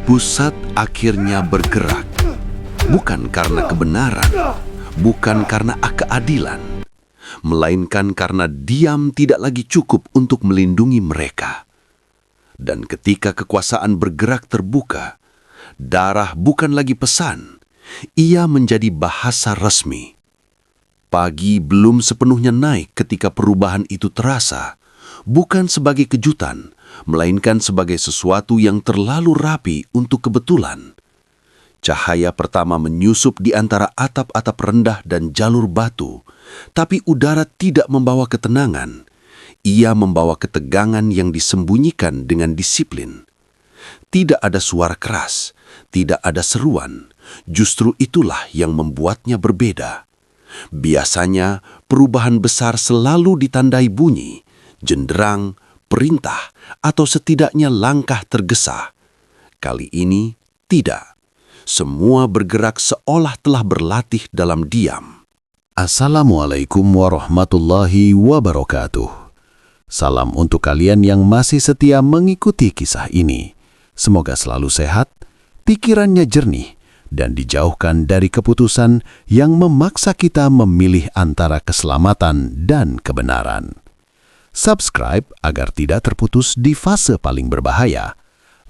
Pusat akhirnya bergerak, bukan karena kebenaran, bukan karena keadilan, melainkan karena diam tidak lagi cukup untuk melindungi mereka. Dan ketika kekuasaan bergerak terbuka, darah bukan lagi pesan, ia menjadi bahasa resmi. Pagi belum sepenuhnya naik ketika perubahan itu terasa, bukan sebagai kejutan, melainkan sebagai sesuatu yang terlalu rapi untuk kebetulan. Cahaya pertama menyusup di antara atap-atap rendah dan jalur batu, tapi udara tidak membawa ketenangan. Ia membawa ketegangan yang disembunyikan dengan disiplin. Tidak ada suara keras, tidak ada seruan. Justru itulah yang membuatnya berbeda. Biasanya, perubahan besar selalu ditandai bunyi, jenderang, perintah, atau setidaknya langkah tergesa. Kali ini, tidak. Semua bergerak seolah telah berlatih dalam diam. Assalamualaikum warahmatullahi wabarakatuh. Salam untuk kalian yang masih setia mengikuti kisah ini. Semoga selalu sehat, pikirannya jernih, dan dijauhkan dari keputusan yang memaksa kita memilih antara keselamatan dan kebenaran. Subscribe agar tidak terputus di fase paling berbahaya.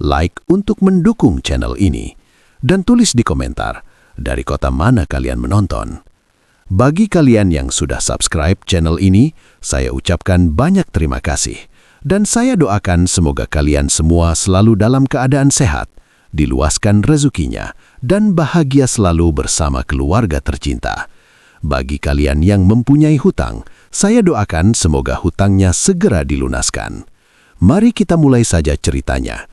Like untuk mendukung channel ini. Dan tulis di komentar dari kota mana kalian menonton. Bagi kalian yang sudah subscribe channel ini, saya ucapkan banyak terima kasih. Dan saya doakan semoga kalian semua selalu dalam keadaan sehat, diluaskan rezekinya, dan bahagia selalu bersama keluarga tercinta. Bagi kalian yang mempunyai hutang, saya doakan semoga hutangnya segera dilunaskan. Mari kita mulai saja ceritanya.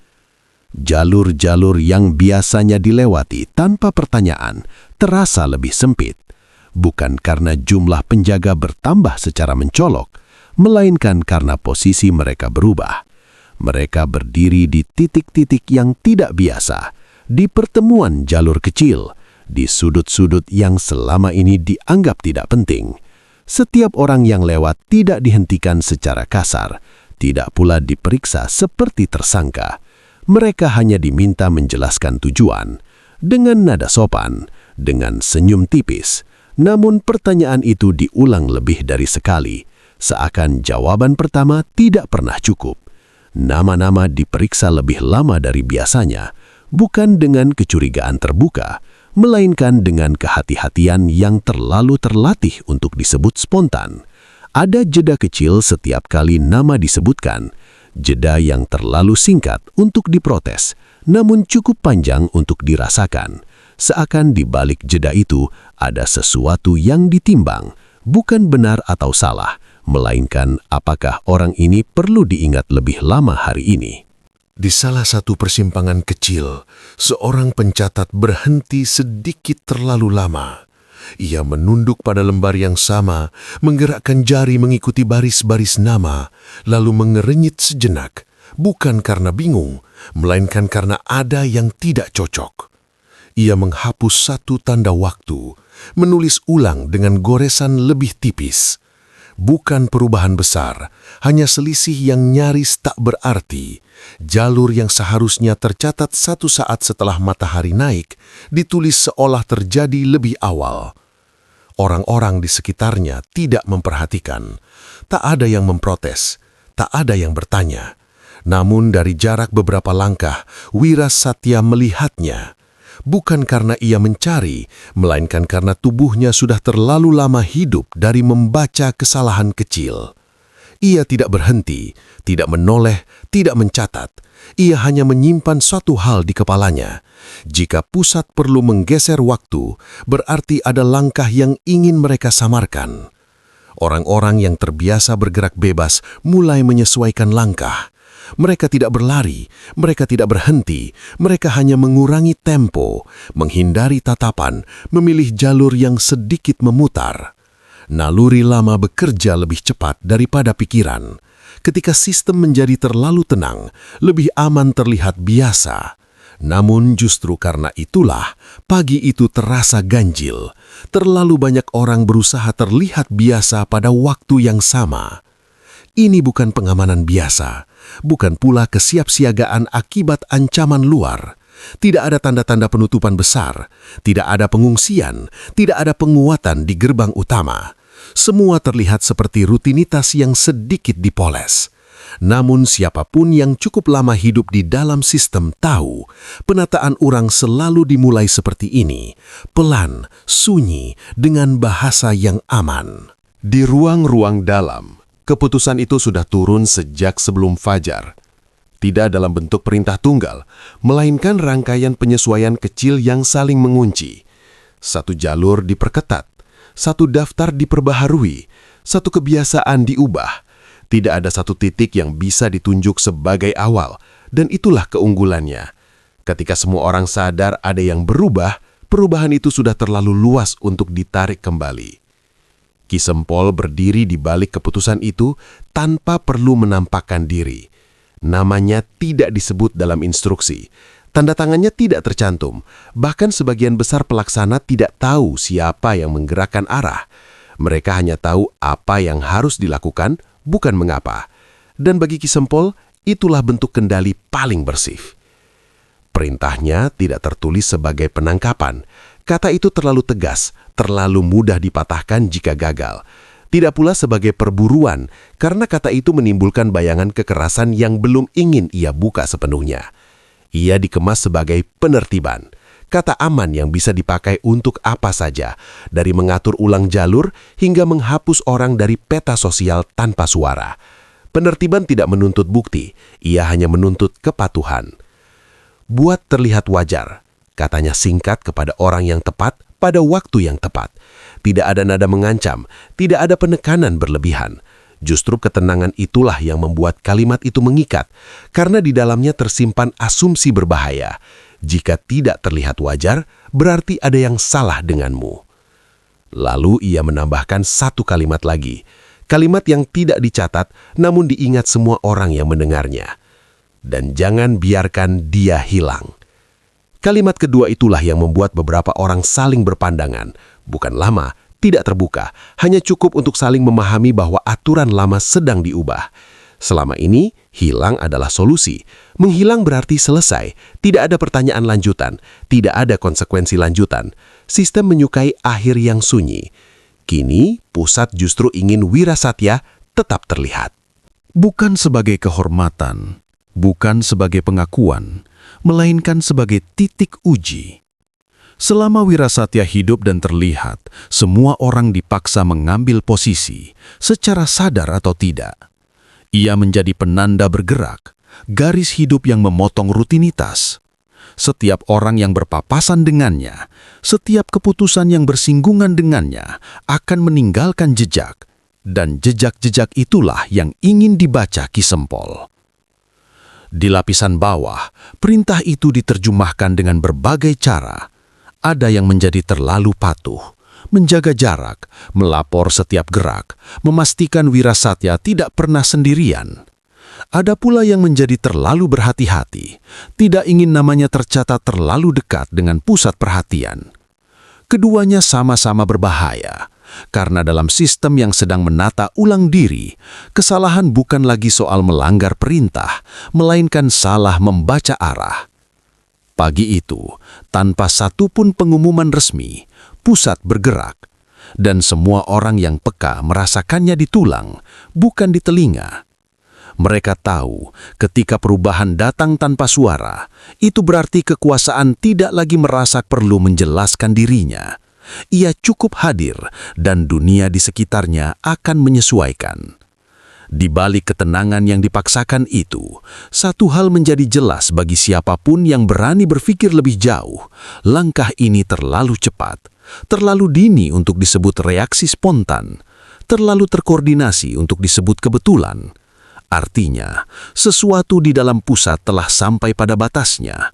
Jalur-jalur yang biasanya dilewati tanpa pertanyaan terasa lebih sempit. Bukan karena jumlah penjaga bertambah secara mencolok, melainkan karena posisi mereka berubah. Mereka berdiri di titik-titik yang tidak biasa, di pertemuan jalur kecil, di sudut-sudut yang selama ini dianggap tidak penting. Setiap orang yang lewat tidak dihentikan secara kasar, tidak pula diperiksa seperti tersangka. Mereka hanya diminta menjelaskan tujuan, dengan nada sopan, dengan senyum tipis. Namun pertanyaan itu diulang lebih dari sekali, seakan jawaban pertama tidak pernah cukup. Nama-nama diperiksa lebih lama dari biasanya, bukan dengan kecurigaan terbuka, melainkan dengan kehati-hatian yang terlalu terlatih untuk disebut spontan. Ada jeda kecil setiap kali nama disebutkan, jeda yang terlalu singkat untuk diprotes, namun cukup panjang untuk dirasakan. Seakan di balik jeda itu ada sesuatu yang ditimbang, bukan benar atau salah, melainkan apakah orang ini perlu diingat lebih lama hari ini. Di salah satu persimpangan kecil, seorang pencatat berhenti sedikit terlalu lama. Ia menunduk pada lembar yang sama, menggerakkan jari mengikuti baris-baris nama, lalu mengerenyit sejenak, bukan karena bingung, melainkan karena ada yang tidak cocok. Ia menghapus satu tanda waktu, menulis ulang dengan goresan lebih tipis. Bukan perubahan besar, hanya selisih yang nyaris tak berarti. Jalur yang seharusnya tercatat satu saat setelah matahari naik, ditulis seolah terjadi lebih awal. Orang-orang di sekitarnya tidak memperhatikan. Tak ada yang memprotes, tak ada yang bertanya. Namun dari jarak beberapa langkah, Wira Satya melihatnya. Bukan karena ia mencari, melainkan karena tubuhnya sudah terlalu lama hidup dari membaca kesalahan kecil. Ia tidak berhenti, tidak menoleh, tidak mencatat. Ia hanya menyimpan suatu hal di kepalanya. Jika pusat perlu menggeser waktu, berarti ada langkah yang ingin mereka samarkan. Orang-orang yang terbiasa bergerak bebas mulai menyesuaikan langkah. Mereka tidak berlari, mereka tidak berhenti, mereka hanya mengurangi tempo, menghindari tatapan, memilih jalur yang sedikit memutar. Naluri lama bekerja lebih cepat daripada pikiran. Ketika sistem menjadi terlalu tenang, lebih aman terlihat biasa. Namun justru karena itulah, pagi itu terasa ganjil. Terlalu banyak orang berusaha terlihat biasa pada waktu yang sama. Ini bukan pengamanan biasa, bukan pula kesiapsiagaan akibat ancaman luar. Tidak ada tanda-tanda penutupan besar, tidak ada pengungsian, tidak ada penguatan di gerbang utama. Semua terlihat seperti rutinitas yang sedikit dipoles. Namun siapapun yang cukup lama hidup di dalam sistem tahu, penataan orang selalu dimulai seperti ini, pelan, sunyi, dengan bahasa yang aman. Di ruang-ruang dalam, keputusan itu sudah turun sejak sebelum fajar. Tidak dalam bentuk perintah tunggal, melainkan rangkaian penyesuaian kecil yang saling mengunci. Satu jalur diperketat, satu daftar diperbaharui, satu kebiasaan diubah. Tidak ada satu titik yang bisa ditunjuk sebagai awal, dan itulah keunggulannya. Ketika semua orang sadar ada yang berubah, perubahan itu sudah terlalu luas untuk ditarik kembali. Ki Sempol berdiri di balik keputusan itu tanpa perlu menampakkan diri. Namanya tidak disebut dalam instruksi. Tanda tangannya tidak tercantum. Bahkan sebagian besar pelaksana tidak tahu siapa yang menggerakkan arah. Mereka hanya tahu apa yang harus dilakukan, bukan mengapa. Dan bagi Ki Sempol, itulah bentuk kendali paling bersih. Perintahnya tidak tertulis sebagai penangkapan. Kata itu terlalu tegas, terlalu mudah dipatahkan jika gagal. Tidak pula sebagai perburuan, karena kata itu menimbulkan bayangan kekerasan yang belum ingin ia buka sepenuhnya. Ia dikemas sebagai penertiban. Kata aman yang bisa dipakai untuk apa saja, dari mengatur ulang jalur hingga menghapus orang dari peta sosial tanpa suara. Penertiban tidak menuntut bukti, ia hanya menuntut kepatuhan. Buat terlihat wajar, katanya singkat kepada orang yang tepat pada waktu yang tepat. Tidak ada nada mengancam, tidak ada penekanan berlebihan. Justru ketenangan itulah yang membuat kalimat itu mengikat, karena di dalamnya tersimpan asumsi berbahaya. Jika tidak terlihat wajar, berarti ada yang salah denganmu. Lalu ia menambahkan satu kalimat lagi. Kalimat yang tidak dicatat, namun diingat semua orang yang mendengarnya. Dan jangan biarkan dia hilang. Kalimat kedua itulah yang membuat beberapa orang saling berpandangan. Bukan lama, tidak terbuka, hanya cukup untuk saling memahami bahwa aturan lama sedang diubah. Selama ini, hilang adalah solusi. Menghilang berarti selesai. Tidak ada pertanyaan lanjutan. Tidak ada konsekuensi lanjutan. Sistem menyukai akhir yang sunyi. Kini, pusat justru ingin wirasatya tetap terlihat. Bukan sebagai kehormatan, bukan sebagai pengakuan, melainkan sebagai titik uji. Selama wirasatya hidup dan terlihat, semua orang dipaksa mengambil posisi, secara sadar atau tidak. Ia menjadi penanda bergerak, garis hidup yang memotong rutinitas. Setiap orang yang berpapasan dengannya, setiap keputusan yang bersinggungan dengannya akan meninggalkan jejak, dan jejak-jejak itulah yang ingin dibaca Ki Sempol. Di lapisan bawah, perintah itu diterjemahkan dengan berbagai cara. Ada yang menjadi terlalu patuh, menjaga jarak, melapor setiap gerak, memastikan wirasatya tidak pernah sendirian. Ada pula yang menjadi terlalu berhati-hati, tidak ingin namanya tercatat terlalu dekat dengan pusat perhatian. Keduanya sama-sama berbahaya, karena dalam sistem yang sedang menata ulang diri, kesalahan bukan lagi soal melanggar perintah, melainkan salah membaca arah. Pagi itu, tanpa satupun pengumuman resmi, pusat bergerak, dan semua orang yang peka merasakannya di tulang, bukan di telinga. Mereka tahu ketika perubahan datang tanpa suara, itu berarti kekuasaan tidak lagi merasa perlu menjelaskan dirinya. Ia cukup hadir dan dunia di sekitarnya akan menyesuaikan. Di balik ketenangan yang dipaksakan itu, satu hal menjadi jelas bagi siapapun yang berani berpikir lebih jauh. Langkah ini terlalu cepat, terlalu dini untuk disebut reaksi spontan, terlalu terkoordinasi untuk disebut kebetulan. Artinya, sesuatu di dalam pusat telah sampai pada batasnya.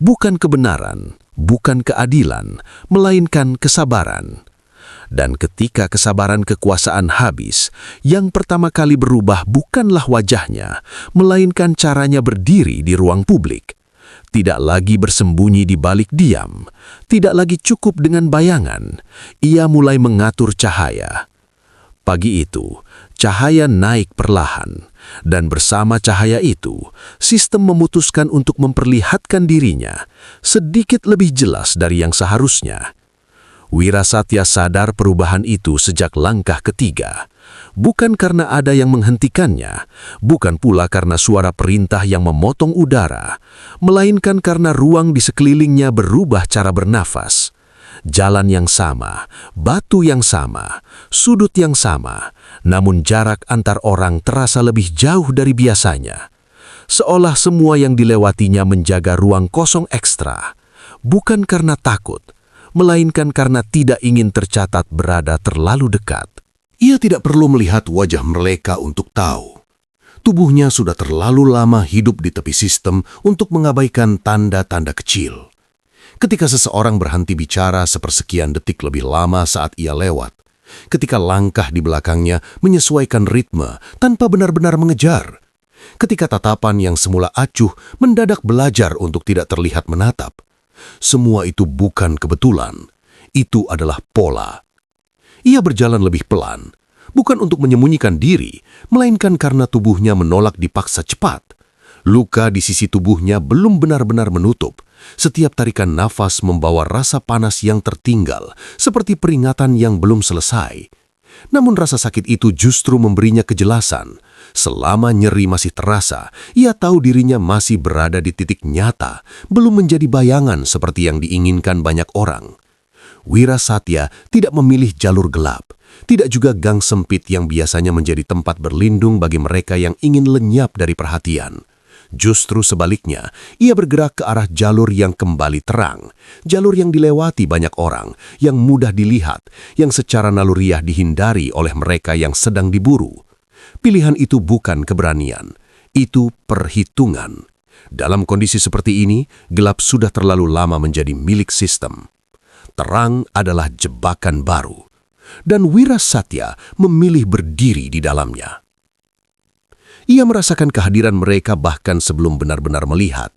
Bukan kebenaran, bukan keadilan, melainkan kesabaran. Dan ketika kesabaran kekuasaan habis, yang pertama kali berubah bukanlah wajahnya, melainkan caranya berdiri di ruang publik. Tidak lagi bersembunyi di balik diam, tidak lagi cukup dengan bayangan. Ia mulai mengatur cahaya. Pagi itu, Cahaya naik perlahan, dan bersama cahaya itu, sistem memutuskan untuk memperlihatkan dirinya sedikit lebih jelas dari yang seharusnya. Wirasatya sadar perubahan itu sejak langkah ketiga, bukan karena ada yang menghentikannya, bukan pula karena suara perintah yang memotong udara, melainkan karena ruang di sekelilingnya berubah cara bernafas. Jalan yang sama, batu yang sama, sudut yang sama, namun jarak antar orang terasa lebih jauh dari biasanya. Seolah semua yang dilewatinya menjaga ruang kosong ekstra, bukan karena takut, melainkan karena tidak ingin tercatat berada terlalu dekat. Ia tidak perlu melihat wajah mereka untuk tahu. Tubuhnya sudah terlalu lama hidup di tepi sistem untuk mengabaikan tanda-tanda kecil. Ketika seseorang berhenti bicara sepersekian detik lebih lama saat ia lewat, ketika langkah di belakangnya menyesuaikan ritme tanpa benar-benar mengejar, ketika tatapan yang semula acuh mendadak belajar untuk tidak terlihat menatap, semua itu bukan kebetulan, itu adalah pola. Ia berjalan lebih pelan, bukan untuk menyembunyikan diri, melainkan karena tubuhnya menolak dipaksa cepat. Luka di sisi tubuhnya belum benar-benar menutup. Setiap tarikan nafas membawa rasa panas yang tertinggal, seperti peringatan yang belum selesai. Namun rasa sakit itu justru memberinya kejelasan. Selama nyeri masih terasa, ia tahu dirinya masih berada di titik nyata, belum menjadi bayangan seperti yang diinginkan banyak orang. Wirasatya tidak memilih jalur gelap, tidak juga gang sempit yang biasanya menjadi tempat berlindung bagi mereka yang ingin lenyap dari perhatian. Justru sebaliknya, ia bergerak ke arah jalur yang kembali terang, jalur yang dilewati banyak orang, yang mudah dilihat, yang secara naluriah dihindari oleh mereka yang sedang diburu. Pilihan itu bukan keberanian, itu perhitungan. Dalam kondisi seperti ini, gelap sudah terlalu lama menjadi milik sistem. Terang adalah jebakan baru, dan Wirasatya memilih berdiri di dalamnya. Ia merasakan kehadiran mereka bahkan sebelum benar-benar melihat.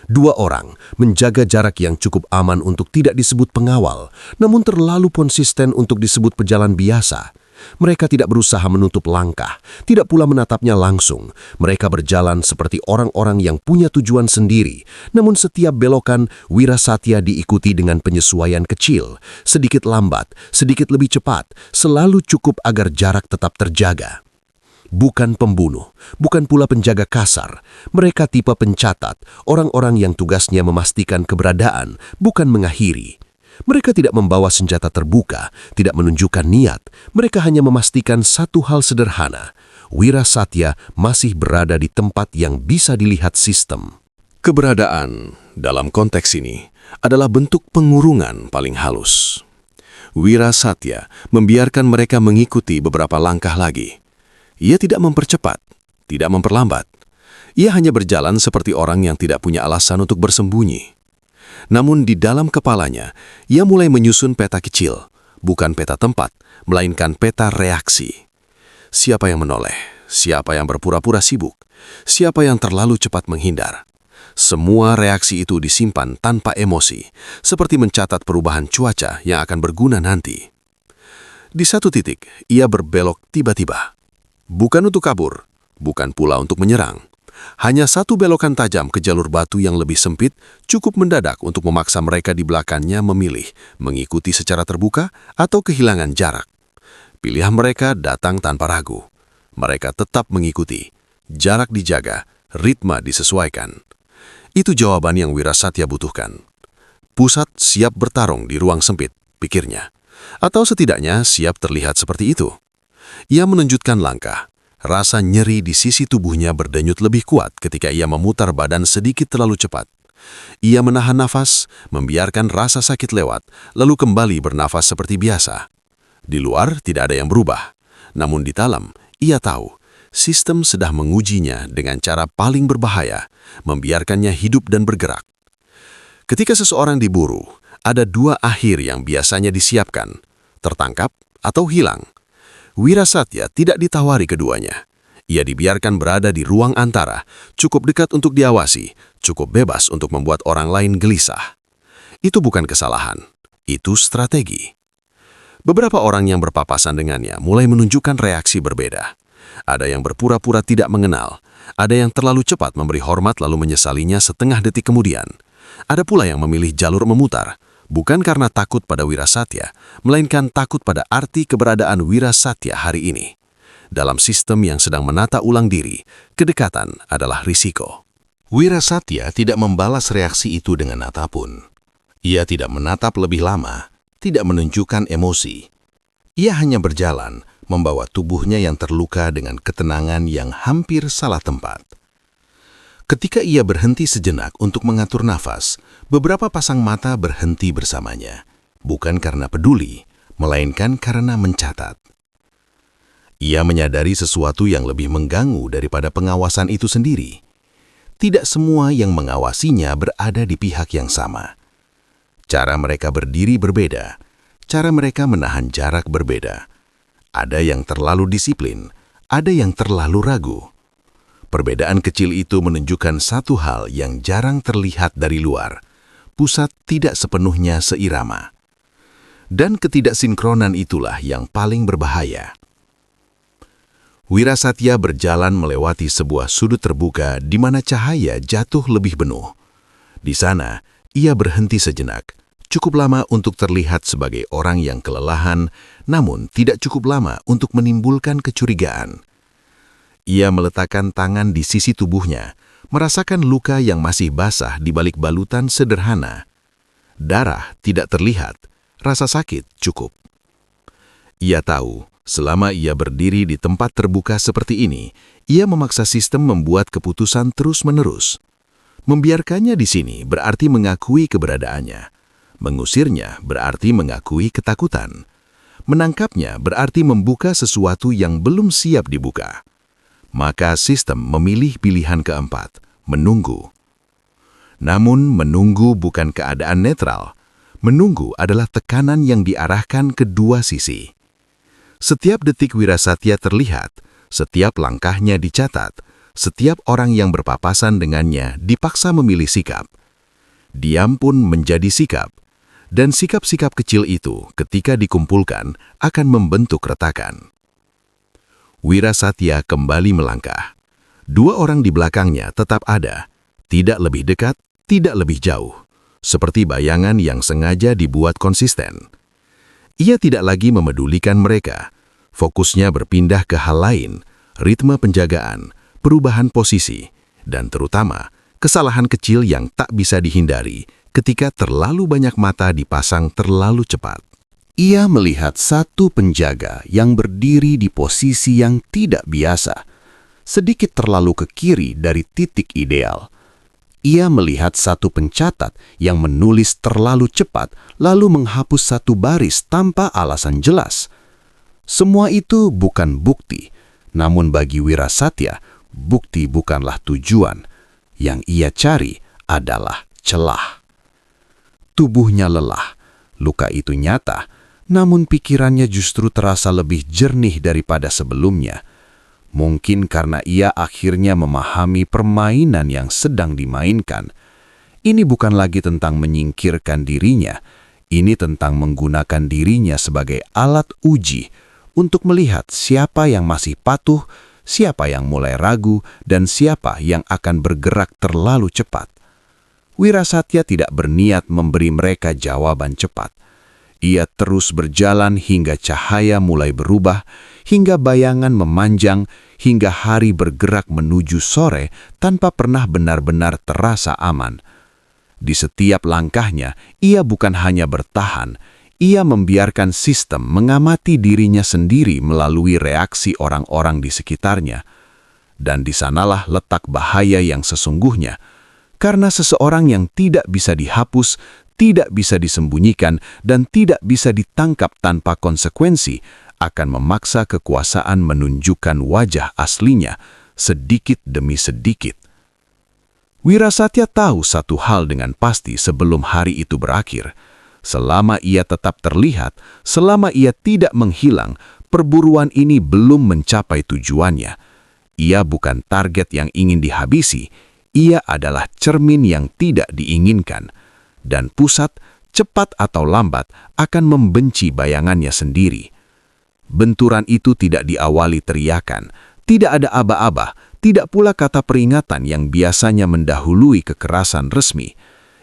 Dua orang menjaga jarak yang cukup aman untuk tidak disebut pengawal, namun terlalu konsisten untuk disebut pejalan biasa. Mereka tidak berusaha menutup langkah, tidak pula menatapnya langsung. Mereka berjalan seperti orang-orang yang punya tujuan sendiri, namun setiap belokan Wirasatya diikuti dengan penyesuaian kecil, sedikit lambat, sedikit lebih cepat, selalu cukup agar jarak tetap terjaga. Bukan pembunuh, bukan pula penjaga kasar. Mereka tipe pencatat, orang-orang yang tugasnya memastikan keberadaan, bukan mengakhiri. Mereka tidak membawa senjata terbuka, tidak menunjukkan niat. Mereka hanya memastikan satu hal sederhana. Wirasatya masih berada di tempat yang bisa dilihat sistem. Keberadaan dalam konteks ini adalah bentuk pengurungan paling halus. Wirasatya membiarkan mereka mengikuti beberapa langkah lagi. Ia tidak mempercepat, tidak memperlambat. Ia hanya berjalan seperti orang yang tidak punya alasan untuk bersembunyi. Namun di dalam kepalanya, ia mulai menyusun peta kecil, bukan peta tempat, melainkan peta reaksi. Siapa yang menoleh, siapa yang berpura-pura sibuk, siapa yang terlalu cepat menghindar. Semua reaksi itu disimpan tanpa emosi, seperti mencatat perubahan cuaca yang akan berguna nanti. Di satu titik, ia berbelok tiba-tiba. Bukan untuk kabur, bukan pula untuk menyerang. Hanya satu belokan tajam ke jalur batu yang lebih sempit cukup mendadak untuk memaksa mereka di belakangnya memilih mengikuti secara terbuka atau kehilangan jarak. Pilihan mereka datang tanpa ragu. Mereka tetap mengikuti. Jarak dijaga, ritme disesuaikan. Itu jawaban yang Wirasatya butuhkan. Pusat siap bertarung di ruang sempit, pikirnya. Atau setidaknya siap terlihat seperti itu. Ia menunjukkan langkah. Rasa nyeri di sisi tubuhnya berdenyut lebih kuat ketika ia memutar badan sedikit terlalu cepat. Ia menahan nafas, membiarkan rasa sakit lewat, lalu kembali bernafas seperti biasa. Di luar tidak ada yang berubah. Namun di dalam, ia tahu, sistem sedang mengujinya dengan cara paling berbahaya, membiarkannya hidup dan bergerak. Ketika seseorang diburu, ada dua akhir yang biasanya disiapkan, tertangkap atau hilang. Wirasatya tidak ditawari keduanya. Ia dibiarkan berada di ruang antara, cukup dekat untuk diawasi, cukup bebas untuk membuat orang lain gelisah. Itu bukan kesalahan, itu strategi. Beberapa orang yang berpapasan dengannya mulai menunjukkan reaksi berbeda. Ada yang berpura-pura tidak mengenal. Ada yang terlalu cepat memberi hormat lalu menyesalinya setengah detik kemudian. Ada pula yang memilih jalur memutar, bukan karena takut pada Wirasatya, melainkan takut pada arti keberadaan Wirasatya hari ini. Dalam sistem yang sedang menata ulang diri, kedekatan adalah risiko. Wirasatya tidak membalas reaksi itu dengan apapun. Ia tidak menatap lebih lama, tidak menunjukkan emosi. Ia hanya berjalan, membawa tubuhnya yang terluka dengan ketenangan yang hampir salah tempat. Ketika ia berhenti sejenak untuk mengatur nafas, beberapa pasang mata berhenti bersamanya, bukan karena peduli, melainkan karena mencatat. Ia menyadari sesuatu yang lebih mengganggu daripada pengawasan itu sendiri. Tidak semua yang mengawasinya berada di pihak yang sama. Cara mereka berdiri berbeda, cara mereka menahan jarak berbeda. Ada yang terlalu disiplin, ada yang terlalu ragu. Perbedaan kecil itu menunjukkan satu hal yang jarang terlihat dari luar. Pusat tidak sepenuhnya seirama. Dan ketidaksinkronan itulah yang paling berbahaya. Wirasatya berjalan melewati sebuah sudut terbuka di mana cahaya jatuh lebih penuh. Di sana, ia berhenti sejenak, cukup lama untuk terlihat sebagai orang yang kelelahan, namun tidak cukup lama untuk menimbulkan kecurigaan. Ia meletakkan tangan di sisi tubuhnya, merasakan luka yang masih basah di balik balutan sederhana. Darah tidak terlihat, rasa sakit cukup. Ia tahu, selama ia berdiri di tempat terbuka seperti ini, ia memaksa sistem membuat keputusan terus-menerus. Membiarkannya di sini berarti mengakui keberadaannya. Mengusirnya berarti mengakui ketakutan. Menangkapnya berarti membuka sesuatu yang belum siap dibuka. Maka sistem memilih pilihan keempat, menunggu. Namun menunggu bukan keadaan netral. Menunggu adalah tekanan yang diarahkan ke dua sisi. Setiap detik Wirasatya terlihat, setiap langkahnya dicatat, setiap orang yang berpapasan dengannya dipaksa memilih sikap. Diam pun menjadi sikap, dan sikap-sikap kecil itu ketika dikumpulkan akan membentuk retakan. Wirasatya kembali melangkah. Dua orang di belakangnya tetap ada, tidak lebih dekat, tidak lebih jauh, seperti bayangan yang sengaja dibuat konsisten. Ia tidak lagi memedulikan mereka. Fokusnya berpindah ke hal lain, ritme penjagaan, perubahan posisi, dan terutama kesalahan kecil yang tak bisa dihindari ketika terlalu banyak mata dipasang terlalu cepat. Ia melihat satu penjaga yang berdiri di posisi yang tidak biasa, sedikit terlalu ke kiri dari titik ideal. Ia melihat satu pencatat yang menulis terlalu cepat lalu menghapus satu baris tanpa alasan jelas. Semua itu bukan bukti, namun bagi Wirasatya, bukti bukanlah tujuan. Yang ia cari adalah celah. Tubuhnya lelah, luka itu nyata, namun pikirannya justru terasa lebih jernih daripada sebelumnya. Mungkin karena ia akhirnya memahami permainan yang sedang dimainkan. Ini bukan lagi tentang menyingkirkan dirinya, ini tentang menggunakan dirinya sebagai alat uji untuk melihat siapa yang masih patuh, siapa yang mulai ragu, dan siapa yang akan bergerak terlalu cepat. Wirasatya tidak berniat memberi mereka jawaban cepat. Ia terus berjalan hingga cahaya mulai berubah, hingga bayangan memanjang, hingga hari bergerak menuju sore tanpa pernah benar-benar terasa aman. Di setiap langkahnya, ia bukan hanya bertahan, ia membiarkan sistem mengamati dirinya sendiri melalui reaksi orang-orang di sekitarnya. Dan di sanalah letak bahaya yang sesungguhnya, karena seseorang yang tidak bisa dihapus, tidak bisa disembunyikan, dan tidak bisa ditangkap tanpa konsekuensi, akan memaksa kekuasaan menunjukkan wajah aslinya sedikit demi sedikit. Wirasatya tahu satu hal dengan pasti sebelum hari itu berakhir. Selama ia tetap terlihat, selama ia tidak menghilang, perburuan ini belum mencapai tujuannya. Ia bukan target yang ingin dihabisi, ia adalah cermin yang tidak diinginkan. Dan pusat, cepat atau lambat, akan membenci bayangannya sendiri. Benturan itu tidak diawali teriakan, Tidak ada aba-aba, tidak pula kata peringatan yang biasanya mendahului kekerasan resmi.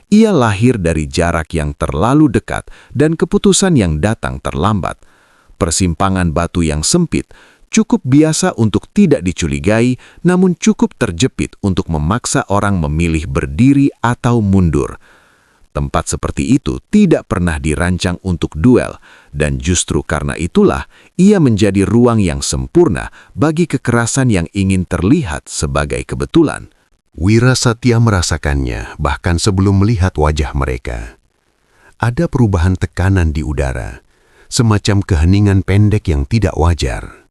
Ia lahir dari jarak yang terlalu dekat dan keputusan yang datang terlambat. Persimpangan batu yang sempit, cukup biasa untuk tidak dicurigai, namun cukup terjepit untuk memaksa orang memilih berdiri atau mundur. Tempat seperti itu tidak pernah dirancang untuk duel, dan justru karena itulah ia menjadi ruang yang sempurna bagi kekerasan yang ingin terlihat sebagai kebetulan. Wirasatya merasakannya bahkan sebelum melihat wajah mereka. Ada perubahan tekanan di udara, semacam keheningan pendek yang tidak wajar.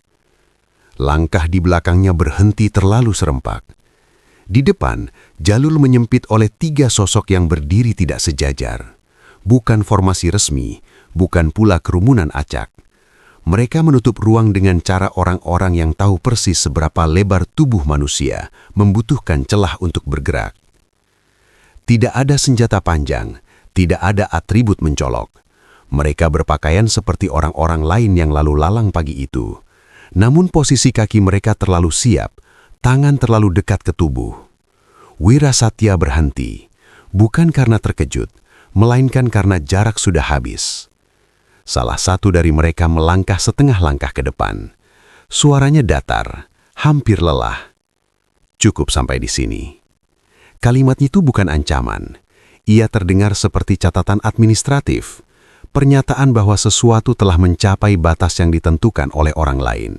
Langkah di belakangnya berhenti terlalu serempak. Di depan, jalur menyempit oleh 3 sosok yang berdiri tidak sejajar. Bukan formasi resmi, bukan pula kerumunan acak. Mereka menutup ruang dengan cara orang-orang yang tahu persis seberapa lebar tubuh manusia membutuhkan celah untuk bergerak. Tidak ada senjata panjang, tidak ada atribut mencolok. Mereka berpakaian seperti orang-orang lain yang lalu lalang pagi itu. Namun posisi kaki mereka terlalu siap, tangan terlalu dekat ke tubuh. Wirasatya berhenti, bukan karena terkejut, melainkan karena jarak sudah habis. Salah satu dari mereka melangkah setengah langkah ke depan. Suaranya datar, hampir lelah. Cukup sampai di sini. Kalimat itu bukan ancaman. Ia terdengar seperti catatan administratif. Pernyataan bahwa sesuatu telah mencapai batas yang ditentukan oleh orang lain.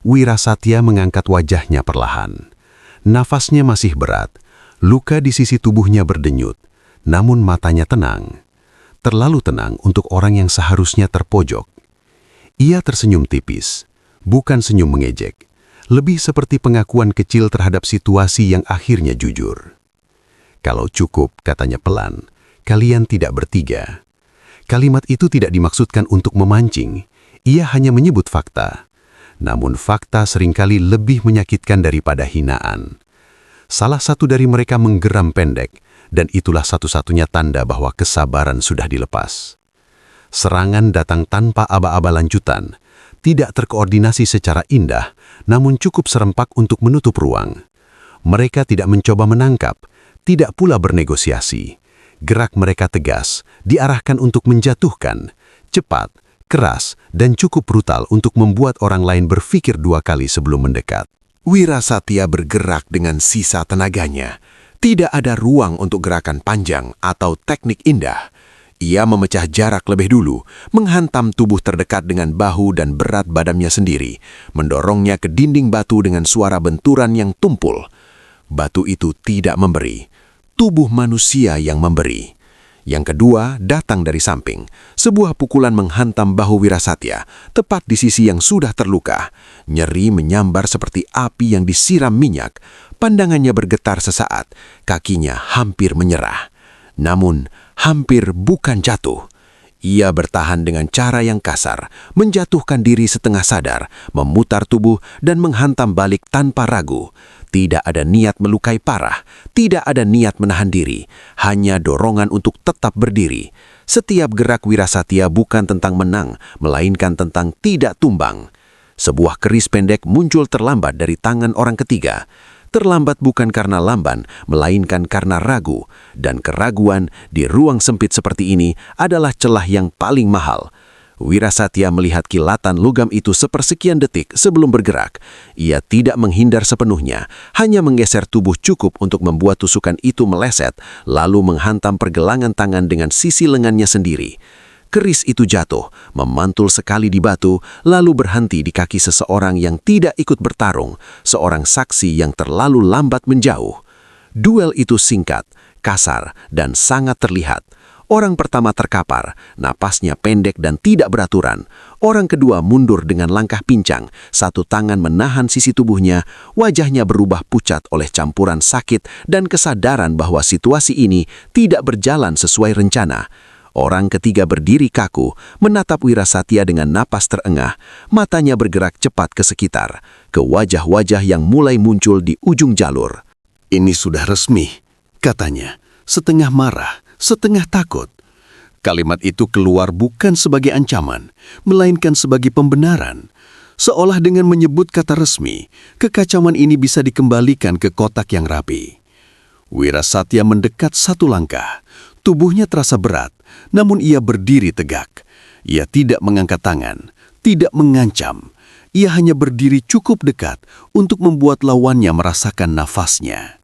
Wirasatya mengangkat wajahnya perlahan. Nafasnya masih berat, luka di sisi tubuhnya berdenyut, namun matanya tenang. Terlalu tenang untuk orang yang seharusnya terpojok. Ia tersenyum tipis, bukan senyum mengejek, lebih seperti pengakuan kecil terhadap situasi yang akhirnya jujur. Kalau cukup, katanya pelan, kalian tidak bertiga. Kalimat itu tidak dimaksudkan untuk memancing, ia hanya menyebut fakta. Namun fakta seringkali lebih menyakitkan daripada hinaan. Salah satu dari mereka menggeram pendek, dan itulah satu-satunya tanda bahwa kesabaran sudah dilepas. Serangan datang tanpa aba-aba lanjutan, tidak terkoordinasi secara indah, namun cukup serempak untuk menutup ruang. Mereka tidak mencoba menangkap, tidak pula bernegosiasi. Gerak mereka tegas, diarahkan untuk menjatuhkan, cepat, keras, dan cukup brutal untuk membuat orang lain berpikir 2 kali sebelum mendekat. Wirasatya bergerak dengan sisa tenaganya. Tidak ada ruang untuk gerakan panjang atau teknik indah. Ia memecah jarak lebih dulu, menghantam tubuh terdekat dengan bahu dan berat badannya sendiri, mendorongnya ke dinding batu dengan suara benturan yang tumpul. Batu itu tidak memberi, tubuh manusia yang memberi. Yang kedua datang dari samping. Sebuah pukulan menghantam bahu Wirasatya, tepat di sisi yang sudah terluka. Nyeri menyambar seperti api yang disiram minyak. Pandangannya bergetar sesaat, kakinya hampir menyerah. Namun, hampir bukan jatuh. Ia bertahan dengan cara yang kasar, menjatuhkan diri setengah sadar, memutar tubuh dan menghantam balik tanpa ragu. Tidak ada niat melukai parah, tidak ada niat menahan diri, hanya dorongan untuk tetap berdiri. Setiap gerak Wirasatya bukan tentang menang, melainkan tentang tidak tumbang. Sebuah keris pendek muncul terlambat dari tangan orang ketiga. Terlambat bukan karena lamban, melainkan karena ragu. Dan keraguan di ruang sempit seperti ini adalah celah yang paling mahal. Wirasatya melihat kilatan logam itu sepersekian detik sebelum bergerak. Ia tidak menghindar sepenuhnya, hanya menggeser tubuh cukup untuk membuat tusukan itu meleset, lalu menghantam pergelangan tangan dengan sisi lengannya sendiri. Keris itu jatuh, memantul sekali di batu, lalu berhenti di kaki seseorang yang tidak ikut bertarung, seorang saksi yang terlalu lambat menjauh. Duel itu singkat, kasar, dan sangat terlihat. Orang pertama terkapar, napasnya pendek dan tidak beraturan. Orang kedua mundur dengan langkah pincang, satu tangan menahan sisi tubuhnya, wajahnya berubah pucat oleh campuran sakit dan kesadaran bahwa situasi ini tidak berjalan sesuai rencana. Orang ketiga berdiri kaku, menatap Wirasatya dengan napas terengah, matanya bergerak cepat ke sekitar, ke wajah-wajah yang mulai muncul di ujung jalur. Ini sudah resmi, katanya, setengah marah, setengah takut. Kalimat itu keluar bukan sebagai ancaman, melainkan sebagai pembenaran. Seolah dengan menyebut kata resmi, kekacauan ini bisa dikembalikan ke kotak yang rapi. Wirasatya mendekat satu langkah. Tubuhnya terasa berat, namun ia berdiri tegak. Ia tidak mengangkat tangan, tidak mengancam. Ia hanya berdiri cukup dekat untuk membuat lawannya merasakan nafasnya.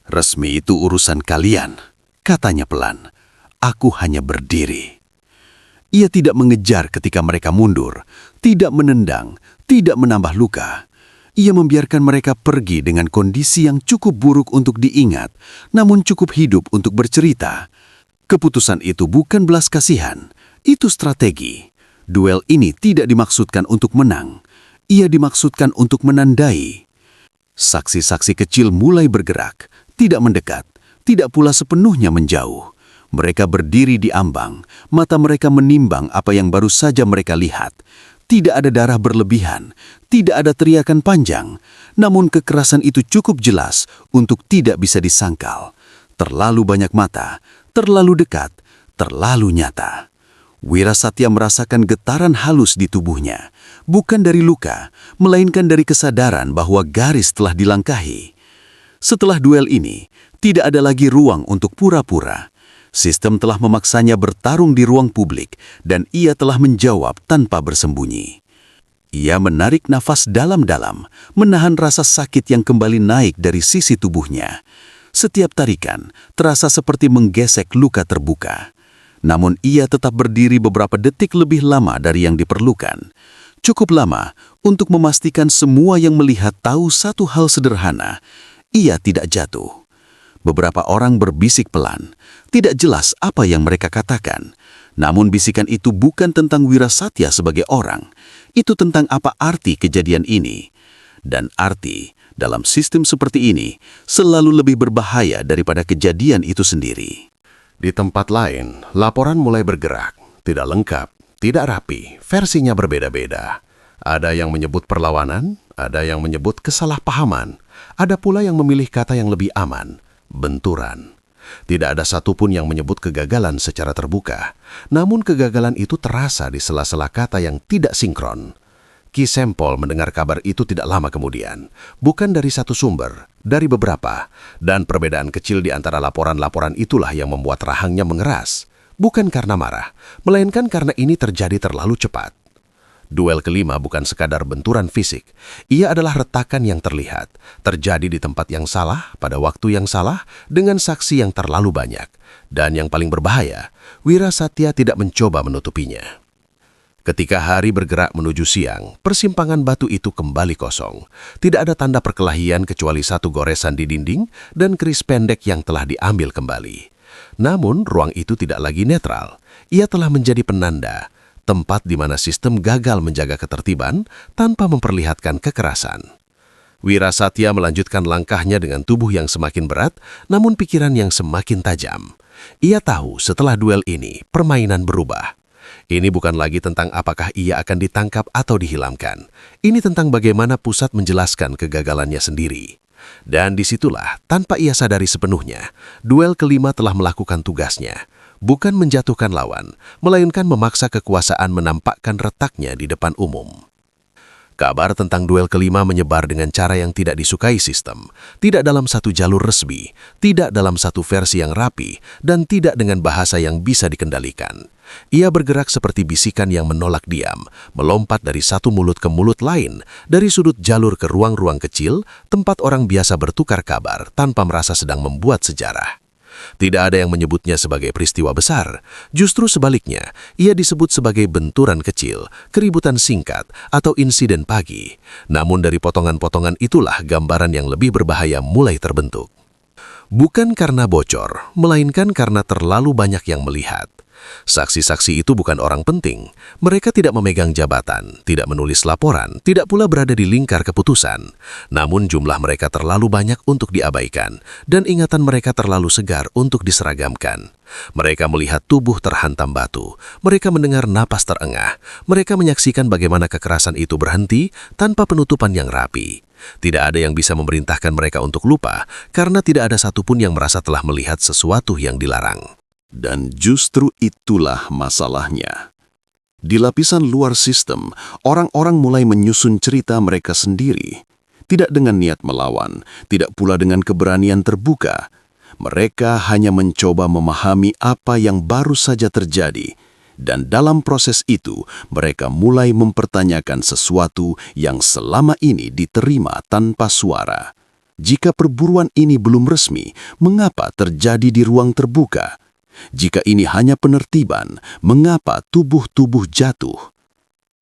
"Resmi itu urusan kalian," katanya pelan. "Aku hanya berdiri." Ia tidak mengejar ketika mereka mundur, tidak menendang, tidak menambah luka. Ia membiarkan mereka pergi dengan kondisi yang cukup buruk untuk diingat, namun cukup hidup untuk bercerita. Keputusan itu bukan belas kasihan, itu strategi. Duel ini tidak dimaksudkan untuk menang, ia dimaksudkan untuk menandai. Saksi-saksi kecil mulai bergerak, tidak mendekat, tidak pula sepenuhnya menjauh. Mereka berdiri di ambang, mata mereka menimbang apa yang baru saja mereka lihat. Tidak ada darah berlebihan, tidak ada teriakan panjang, namun kekerasan itu cukup jelas untuk tidak bisa disangkal. Terlalu banyak mata, terlalu dekat, terlalu nyata. Wirasatya merasakan getaran halus di tubuhnya, bukan dari luka, melainkan dari kesadaran bahwa garis telah dilangkahi. Setelah duel ini, tidak ada lagi ruang untuk pura-pura. Sistem telah memaksanya bertarung di ruang publik dan ia telah menjawab tanpa bersembunyi. Ia menarik nafas dalam-dalam, menahan rasa sakit yang kembali naik dari sisi tubuhnya. Setiap tarikan terasa seperti menggesek luka terbuka. Namun ia tetap berdiri beberapa detik lebih lama dari yang diperlukan. Cukup lama untuk memastikan semua yang melihat tahu satu hal sederhana. Ia tidak jatuh. Beberapa orang berbisik pelan, tidak jelas apa yang mereka katakan. Namun bisikan itu bukan tentang Wirasatya sebagai orang, itu tentang apa arti kejadian ini. Dan arti dalam sistem seperti ini selalu lebih berbahaya daripada kejadian itu sendiri. Di tempat lain, laporan mulai bergerak. Tidak lengkap, tidak rapi, versinya berbeda-beda. Ada yang menyebut perlawanan, ada yang menyebut kesalahpahaman, ada pula yang memilih kata yang lebih aman, benturan. Tidak ada satupun yang menyebut kegagalan secara terbuka, namun kegagalan itu terasa di sela-sela kata yang tidak sinkron. Ki Sempol mendengar kabar itu tidak lama kemudian, bukan dari satu sumber, dari beberapa, dan perbedaan kecil di antara laporan-laporan itulah yang membuat rahangnya mengeras, bukan karena marah, melainkan karena ini terjadi terlalu cepat. Duel kelima bukan sekadar benturan fisik, ia adalah retakan yang terlihat, terjadi di tempat yang salah, pada waktu yang salah, dengan saksi yang terlalu banyak. Dan yang paling berbahaya, Wirasatya tidak mencoba menutupinya. Ketika hari bergerak menuju siang, persimpangan batu itu kembali kosong. Tidak ada tanda perkelahian kecuali satu goresan di dinding dan keris pendek yang telah diambil kembali. Namun, ruang itu tidak lagi netral. Ia telah menjadi penanda, tempat di mana sistem gagal menjaga ketertiban tanpa memperlihatkan kekerasan. Wirasatya melanjutkan langkahnya dengan tubuh yang semakin berat, namun pikiran yang semakin tajam. Ia tahu setelah duel ini, permainan berubah. Ini bukan lagi tentang apakah ia akan ditangkap atau dihilangkan. Ini tentang bagaimana pusat menjelaskan kegagalannya sendiri. Dan disitulah, tanpa ia sadari sepenuhnya, duel kelima telah melakukan tugasnya. Bukan menjatuhkan lawan, melainkan memaksa kekuasaan menampakkan retaknya di depan umum. Kabar tentang duel kelima menyebar dengan cara yang tidak disukai sistem, tidak dalam satu jalur resmi, tidak dalam satu versi yang rapi, dan tidak dengan bahasa yang bisa dikendalikan. Ia bergerak seperti bisikan yang menolak diam, melompat dari satu mulut ke mulut lain, dari sudut jalur ke ruang-ruang kecil, tempat orang biasa bertukar kabar tanpa merasa sedang membuat sejarah. Tidak ada yang menyebutnya sebagai peristiwa besar, justru sebaliknya, ia disebut sebagai benturan kecil, keributan singkat, atau insiden pagi. Namun dari potongan-potongan itulah gambaran yang lebih berbahaya mulai terbentuk. Bukan karena bocor, melainkan karena terlalu banyak yang melihat. Saksi-saksi itu bukan orang penting. Mereka tidak memegang jabatan, tidak menulis laporan, tidak pula berada di lingkar keputusan. Namun jumlah mereka terlalu banyak untuk diabaikan, dan ingatan mereka terlalu segar untuk diseragamkan. Mereka melihat tubuh terhantam batu, mereka mendengar napas terengah, mereka menyaksikan bagaimana kekerasan itu berhenti tanpa penutupan yang rapi. Tidak ada yang bisa memerintahkan mereka untuk lupa, karena tidak ada satupun yang merasa telah melihat sesuatu yang dilarang. Dan justru itulah masalahnya. Di lapisan luar sistem, orang-orang mulai menyusun cerita mereka sendiri. Tidak dengan niat melawan, tidak pula dengan keberanian terbuka. Mereka hanya mencoba memahami apa yang baru saja terjadi. Dan dalam proses itu, mereka mulai mempertanyakan sesuatu yang selama ini diterima tanpa suara. Jika perburuan ini belum resmi, mengapa terjadi di ruang terbuka? Jika ini hanya penertiban, mengapa tubuh-tubuh jatuh?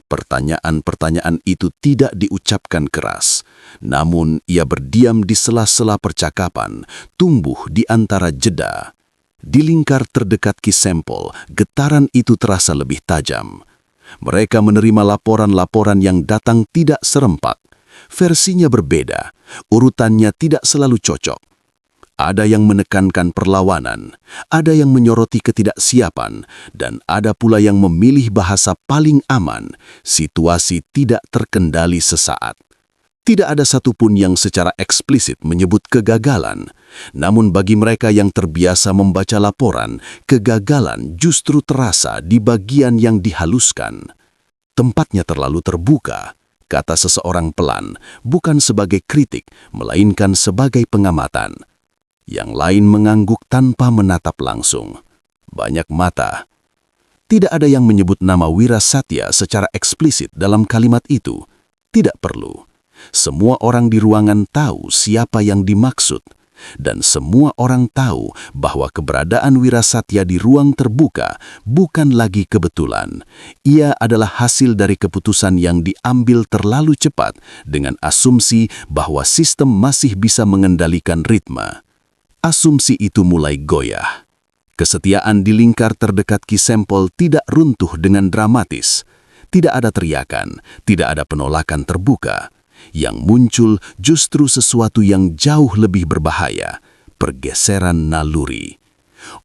Pertanyaan-pertanyaan itu tidak diucapkan keras, namun ia berdiam di sela-sela percakapan, tumbuh di antara jeda. Di lingkar terdekat Kisempol, getaran itu terasa lebih tajam. Mereka menerima laporan-laporan yang datang tidak serempak. Versinya berbeda, urutannya tidak selalu cocok. Ada yang menekankan perlawanan, ada yang menyoroti ketidaksiapan, dan ada pula yang memilih bahasa paling aman, situasi tidak terkendali sesaat. Tidak ada satupun yang secara eksplisit menyebut kegagalan, namun bagi mereka yang terbiasa membaca laporan, kegagalan justru terasa di bagian yang dihaluskan. Tempatnya terlalu terbuka, kata seseorang pelan, bukan sebagai kritik, melainkan sebagai pengamatan. Yang lain mengangguk tanpa menatap langsung. Banyak mata. Tidak ada yang menyebut nama Wira Satya secara eksplisit dalam kalimat itu. Tidak perlu. Semua orang di ruangan tahu siapa yang dimaksud. Dan semua orang tahu bahwa keberadaan Wira Satya di ruang terbuka bukan lagi kebetulan. Ia adalah hasil dari keputusan yang diambil terlalu cepat dengan asumsi bahwa sistem masih bisa mengendalikan ritme. Asumsi itu mulai goyah. Kesetiaan di lingkar terdekat Kisempol tidak runtuh dengan dramatis. Tidak ada teriakan, tidak ada penolakan terbuka. Yang muncul justru sesuatu yang jauh lebih berbahaya, pergeseran naluri.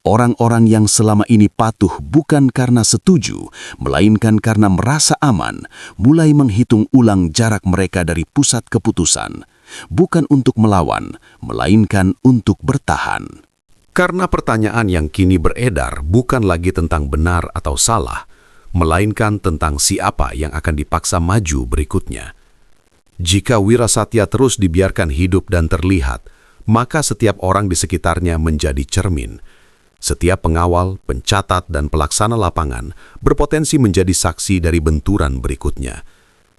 Orang-orang yang selama ini patuh bukan karena setuju, melainkan karena merasa aman, mulai menghitung ulang jarak mereka dari pusat keputusan. Bukan untuk melawan, melainkan untuk bertahan. Karena pertanyaan yang kini beredar bukan lagi tentang benar atau salah, melainkan tentang siapa yang akan dipaksa maju berikutnya. Jika Wira Satya terus dibiarkan hidup dan terlihat, maka setiap orang di sekitarnya menjadi cermin. Setiap pengawal, pencatat, dan pelaksana lapangan berpotensi menjadi saksi dari benturan berikutnya.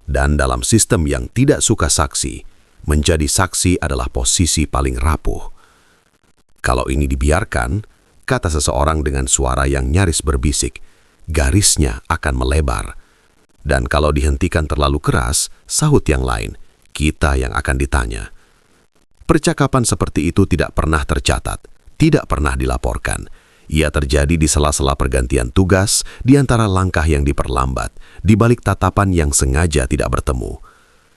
Dan dalam sistem yang tidak suka saksi, menjadi saksi adalah posisi paling rapuh. Kalau ini dibiarkan, kata seseorang dengan suara yang nyaris berbisik, garisnya akan melebar. Dan kalau dihentikan terlalu keras, sahut yang lain, kita yang akan ditanya. Percakapan seperti itu tidak pernah tercatat, tidak pernah dilaporkan. Ia terjadi di sela-sela pergantian tugas, di antara langkah yang diperlambat, di balik tatapan yang sengaja tidak bertemu.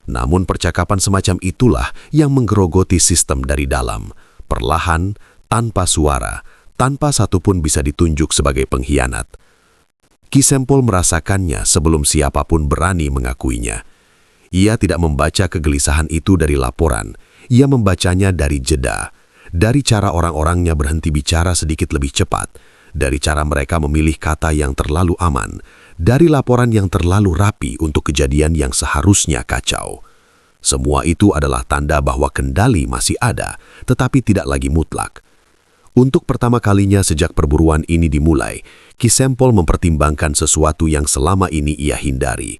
Namun percakapan semacam itulah yang menggerogoti sistem dari dalam, perlahan, tanpa suara, tanpa satupun bisa ditunjuk sebagai pengkhianat. Kisempol merasakannya sebelum siapapun berani mengakuinya. Ia tidak membaca kegelisahan itu dari laporan, ia membacanya dari jeda, dari cara orang-orangnya berhenti bicara sedikit lebih cepat, dari cara mereka memilih kata yang terlalu aman, dari laporan yang terlalu rapi untuk kejadian yang seharusnya kacau. Semua itu adalah tanda bahwa kendali masih ada, tetapi tidak lagi mutlak. Untuk pertama kalinya sejak perburuan ini dimulai, Kisempol mempertimbangkan sesuatu yang selama ini ia hindari.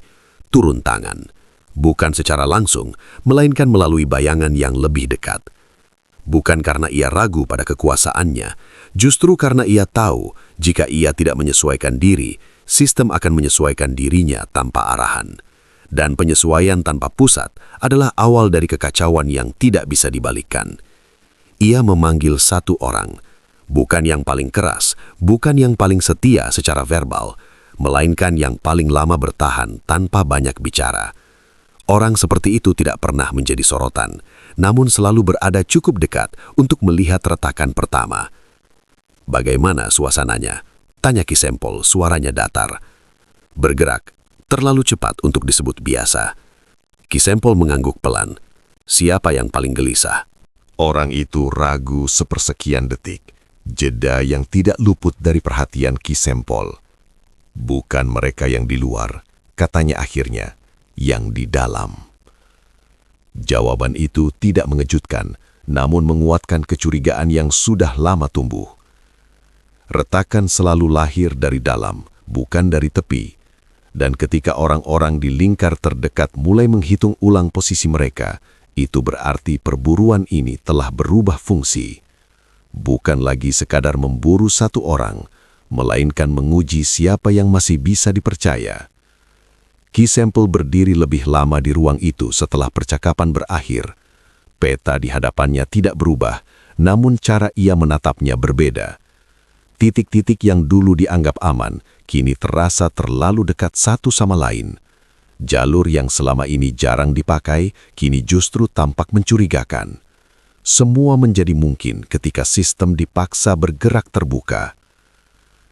Turun tangan. Bukan secara langsung, melainkan melalui bayangan yang lebih dekat. Bukan karena ia ragu pada kekuasaannya, justru karena ia tahu jika ia tidak menyesuaikan diri, sistem akan menyesuaikan dirinya tanpa arahan. Dan penyesuaian tanpa pusat adalah awal dari kekacauan yang tidak bisa dibalikkan. Ia memanggil satu orang, bukan yang paling keras, bukan yang paling setia secara verbal, melainkan yang paling lama bertahan tanpa banyak bicara. Orang seperti itu tidak pernah menjadi sorotan, namun selalu berada cukup dekat untuk melihat retakan pertama. Bagaimana suasananya? Tanya Kisempol, suaranya datar. Bergerak, terlalu cepat untuk disebut biasa. Kisempol mengangguk pelan. Siapa yang paling gelisah? Orang itu ragu sepersekian detik. Jeda yang tidak luput dari perhatian Kisempol. Bukan mereka yang di luar, katanya akhirnya, yang di dalam. Jawaban itu tidak mengejutkan, namun menguatkan kecurigaan yang sudah lama tumbuh. Retakan selalu lahir dari dalam, bukan dari tepi. Dan ketika orang-orang di lingkar terdekat mulai menghitung ulang posisi mereka, itu berarti perburuan ini telah berubah fungsi. Bukan lagi sekadar memburu satu orang, melainkan menguji siapa yang masih bisa dipercaya. Ki Sempel berdiri lebih lama di ruang itu setelah percakapan berakhir. Peta di hadapannya tidak berubah, namun cara ia menatapnya berbeda. Titik-titik yang dulu dianggap aman, kini terasa terlalu dekat satu sama lain. Jalur yang selama ini jarang dipakai, kini justru tampak mencurigakan. Semua menjadi mungkin ketika sistem dipaksa bergerak terbuka.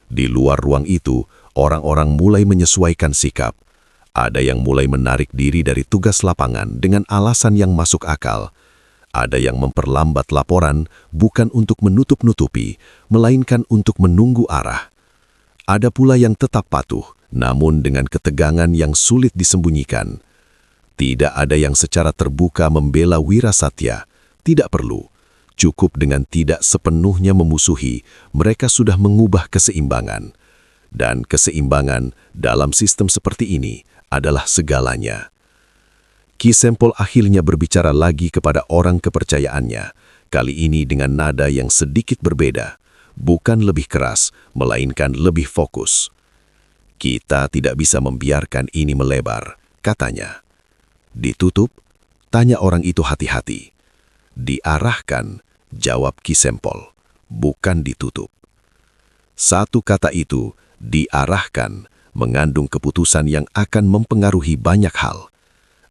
Di luar ruang itu, orang-orang mulai menyesuaikan sikap. Ada yang mulai menarik diri dari tugas lapangan dengan alasan yang masuk akal. Ada yang memperlambat laporan bukan untuk menutup-nutupi, melainkan untuk menunggu arah. Ada pula yang tetap patuh, namun dengan ketegangan yang sulit disembunyikan. Tidak ada yang secara terbuka membela Wirasatya. Tidak perlu. Cukup dengan tidak sepenuhnya memusuhi, mereka sudah mengubah keseimbangan. Dan keseimbangan dalam sistem seperti ini adalah segalanya. Ki Sempel akhirnya berbicara lagi kepada orang kepercayaannya, kali ini dengan nada yang sedikit berbeda, bukan lebih keras, melainkan lebih fokus. Kita tidak bisa membiarkan ini melebar, katanya. Ditutup? Tanya orang itu hati-hati. Diarahkan, jawab Ki Sempel, bukan ditutup. Satu kata itu, diarahkan, mengandung keputusan yang akan mempengaruhi banyak hal.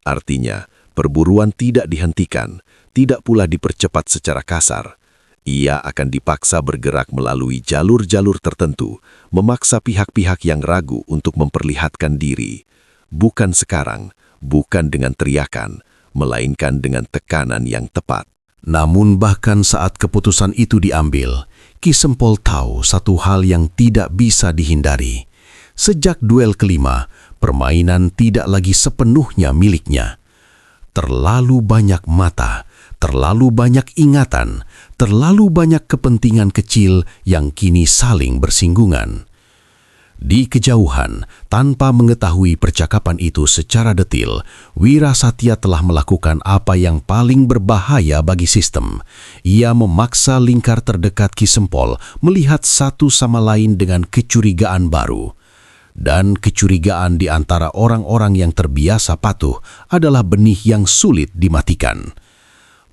Artinya, perburuan tidak dihentikan, tidak pula dipercepat secara kasar. Ia akan dipaksa bergerak melalui jalur-jalur tertentu, memaksa pihak-pihak yang ragu untuk memperlihatkan diri. Bukan sekarang, bukan dengan teriakan, melainkan dengan tekanan yang tepat. Namun bahkan saat keputusan itu diambil, Ki Sempel tahu satu hal yang tidak bisa dihindari. Sejak duel kelima, permainan tidak lagi sepenuhnya miliknya. Terlalu banyak mata, terlalu banyak ingatan, terlalu banyak kepentingan kecil yang kini saling bersinggungan. Di kejauhan, tanpa mengetahui percakapan itu secara detil, Wirasatya telah melakukan apa yang paling berbahaya bagi sistem. Ia memaksa lingkar terdekat Ki Sempel melihat satu sama lain dengan kecurigaan baru. Dan kecurigaan di antara orang-orang yang terbiasa patuh adalah benih yang sulit dimatikan.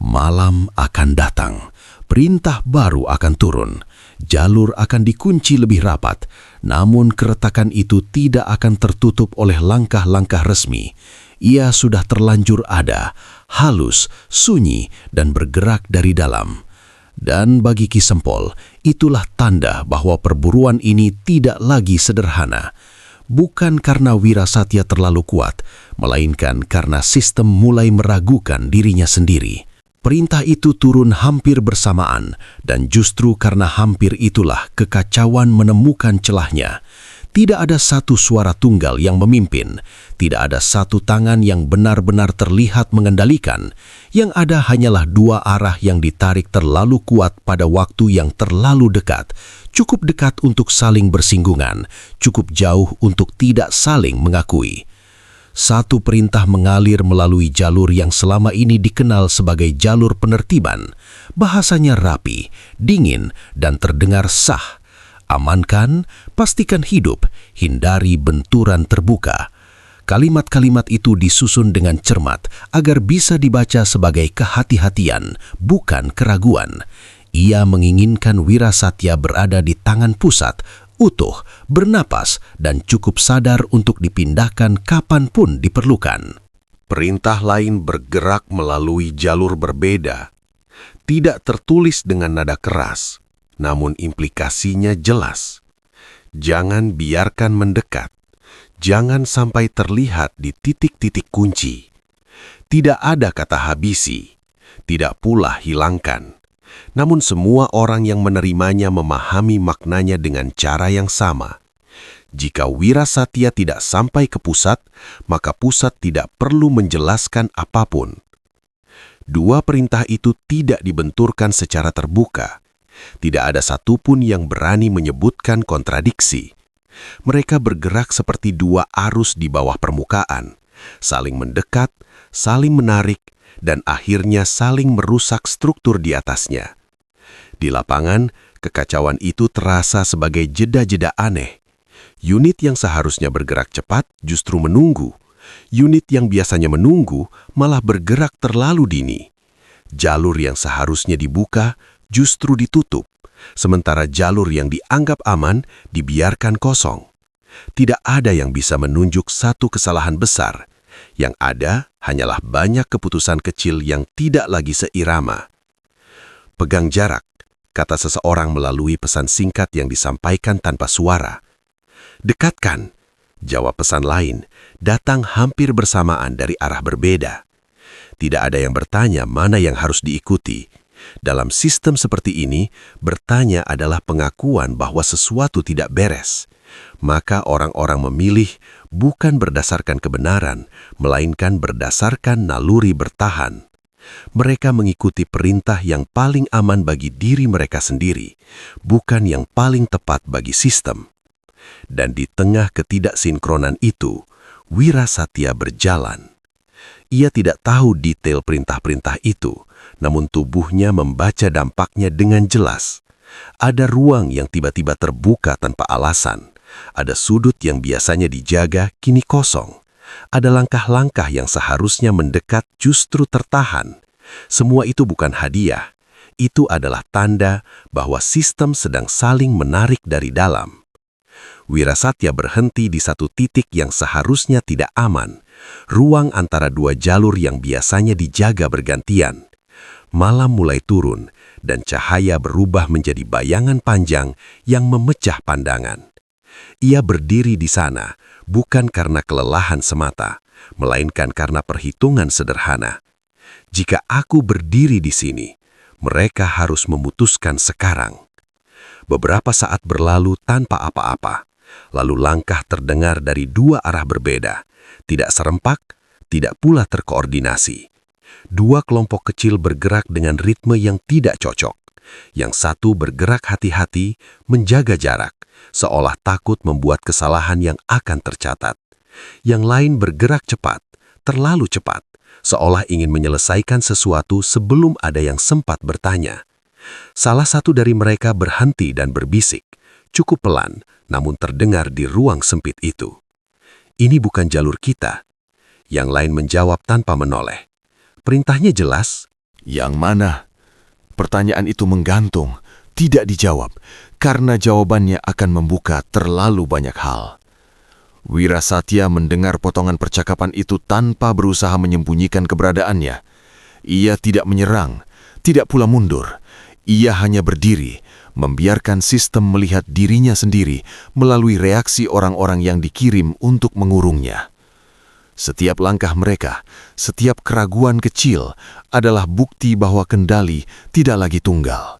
Malam akan datang, perintah baru akan turun, jalur akan dikunci lebih rapat, namun keretakan itu tidak akan tertutup oleh langkah-langkah resmi. Ia sudah terlanjur ada, halus, sunyi, dan bergerak dari dalam. Dan bagi Ki Sempel, itulah tanda bahwa perburuan ini tidak lagi sederhana. Bukan karena Wirasatya terlalu kuat, melainkan karena sistem mulai meragukan dirinya sendiri. Perintah itu turun hampir bersamaan, dan justru karena hampir itulah kekacauan menemukan celahnya. Tidak ada satu suara tunggal yang memimpin, tidak ada satu tangan yang benar-benar terlihat mengendalikan. Yang ada hanyalah dua arah yang ditarik terlalu kuat pada waktu yang terlalu dekat. Cukup dekat untuk saling bersinggungan, cukup jauh untuk tidak saling mengakui. Satu perintah mengalir melalui jalur yang selama ini dikenal sebagai jalur penertiban. Bahasanya rapi, dingin, dan terdengar sah. Amankan, pastikan hidup, hindari benturan terbuka. Kalimat-kalimat itu disusun dengan cermat agar bisa dibaca sebagai kehati-hatian, bukan keraguan. Ia menginginkan Wirasatya berada di tangan pusat, utuh, bernapas, dan cukup sadar untuk dipindahkan kapanpun diperlukan. Perintah lain bergerak melalui jalur berbeda. Tidak tertulis dengan nada keras, namun implikasinya jelas. Jangan biarkan mendekat. Jangan sampai terlihat di titik-titik kunci. Tidak ada kata habisi, tidak pula hilangkan. Namun semua orang yang menerimanya memahami maknanya dengan cara yang sama. Jika Wirasatya tidak sampai ke pusat, maka pusat tidak perlu menjelaskan apapun. Dua perintah itu tidak dibenturkan secara terbuka. Tidak ada satupun yang berani menyebutkan kontradiksi. Mereka bergerak seperti dua arus di bawah permukaan, saling mendekat, saling menarik, dan akhirnya saling merusak struktur di atasnya. Di lapangan, kekacauan itu terasa sebagai jeda-jeda aneh. Unit yang seharusnya bergerak cepat justru menunggu. Unit yang biasanya menunggu malah bergerak terlalu dini. Jalur yang seharusnya dibuka justru ditutup, sementara jalur yang dianggap aman dibiarkan kosong. Tidak ada yang bisa menunjuk satu kesalahan besar. Yang ada hanyalah banyak keputusan kecil yang tidak lagi seirama. Pegang jarak, kata seseorang melalui pesan singkat yang disampaikan tanpa suara. Dekatkan, jawab pesan lain, datang hampir bersamaan dari arah berbeda. Tidak ada yang bertanya mana yang harus diikuti. Dalam sistem seperti ini, bertanya adalah pengakuan bahwa sesuatu tidak beres. Maka orang-orang memilih bukan berdasarkan kebenaran, melainkan berdasarkan naluri bertahan. Mereka mengikuti perintah yang paling aman bagi diri mereka sendiri, bukan yang paling tepat bagi sistem. Dan di tengah ketidaksinkronan itu, Wirasatya berjalan. Ia tidak tahu detail perintah-perintah itu, namun tubuhnya membaca dampaknya dengan jelas. Ada ruang yang tiba-tiba terbuka tanpa alasan. Ada sudut yang biasanya dijaga kini kosong. Ada langkah-langkah yang seharusnya mendekat justru tertahan. Semua itu bukan hadiah. Itu adalah tanda bahwa sistem sedang saling menarik dari dalam. Wirasatya berhenti di satu titik yang seharusnya tidak aman. Ruang antara dua jalur yang biasanya dijaga bergantian. Malam mulai turun dan cahaya berubah menjadi bayangan panjang yang memecah pandangan. Ia berdiri di sana bukan karena kelelahan semata, melainkan karena perhitungan sederhana. Jika aku berdiri di sini, mereka harus memutuskan sekarang. Beberapa saat berlalu tanpa apa-apa, lalu langkah terdengar dari dua arah berbeda, tidak serempak, tidak pula terkoordinasi. Dua kelompok kecil bergerak dengan ritme yang tidak cocok. Yang satu bergerak hati-hati, menjaga jarak, seolah takut membuat kesalahan yang akan tercatat. Yang lain bergerak cepat, terlalu cepat, seolah ingin menyelesaikan sesuatu sebelum ada yang sempat bertanya. Salah satu dari mereka berhenti dan berbisik, cukup pelan, namun terdengar di ruang sempit itu. Ini bukan jalur kita. Yang lain menjawab tanpa menoleh. Perintahnya jelas. Yang mana? Pertanyaan itu menggantung, tidak dijawab, karena jawabannya akan membuka terlalu banyak hal. Wirasatya mendengar potongan percakapan itu tanpa berusaha menyembunyikan keberadaannya. Ia tidak menyerang, tidak pula mundur. Ia hanya berdiri, membiarkan sistem melihat dirinya sendiri melalui reaksi orang-orang yang dikirim untuk mengurungnya. Setiap langkah mereka, setiap keraguan kecil adalah bukti bahwa kendali tidak lagi tunggal.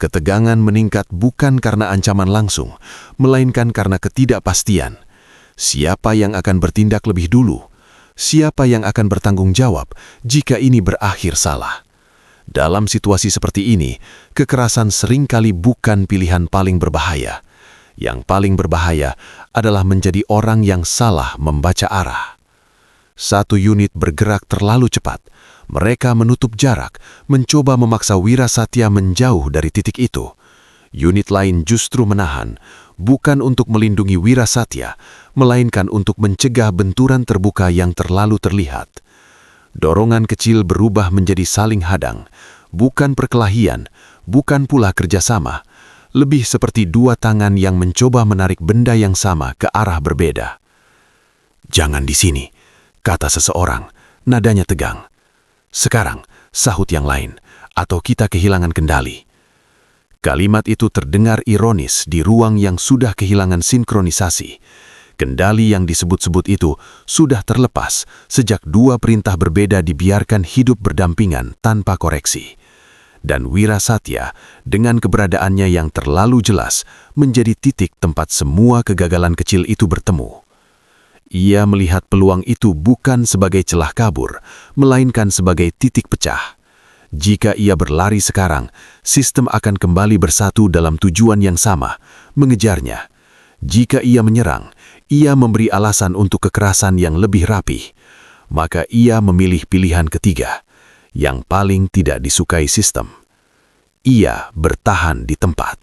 Ketegangan meningkat bukan karena ancaman langsung, melainkan karena ketidakpastian. Siapa yang akan bertindak lebih dulu? Siapa yang akan bertanggung jawab jika ini berakhir salah? Dalam situasi seperti ini, kekerasan seringkali bukan pilihan paling berbahaya. Yang paling berbahaya adalah menjadi orang yang salah membaca arah. Satu unit bergerak terlalu cepat. Mereka menutup jarak, mencoba memaksa Wirasatya menjauh dari titik itu. Unit lain justru menahan, bukan untuk melindungi Wirasatya, melainkan untuk mencegah benturan terbuka yang terlalu terlihat. Dorongan kecil berubah menjadi saling hadang, bukan perkelahian, bukan pula kerjasama, lebih seperti dua tangan yang mencoba menarik benda yang sama ke arah berbeda. "Jangan di sini," kata seseorang, nadanya tegang. "Sekarang," sahut yang lain, "atau kita kehilangan kendali." Kalimat itu terdengar ironis di ruang yang sudah kehilangan sinkronisasi. Kendali yang disebut-sebut itu sudah terlepas sejak dua perintah berbeda dibiarkan hidup berdampingan tanpa koreksi. Dan Wirasatya, dengan keberadaannya yang terlalu jelas, menjadi titik tempat semua kegagalan kecil itu bertemu. Ia melihat peluang itu bukan sebagai celah kabur, melainkan sebagai titik pecah. Jika ia berlari sekarang, sistem akan kembali bersatu dalam tujuan yang sama, mengejarnya. Jika ia menyerang, ia memberi alasan untuk kekerasan yang lebih rapih. Maka ia memilih pilihan ketiga, yang paling tidak disukai sistem. Ia bertahan di tempat.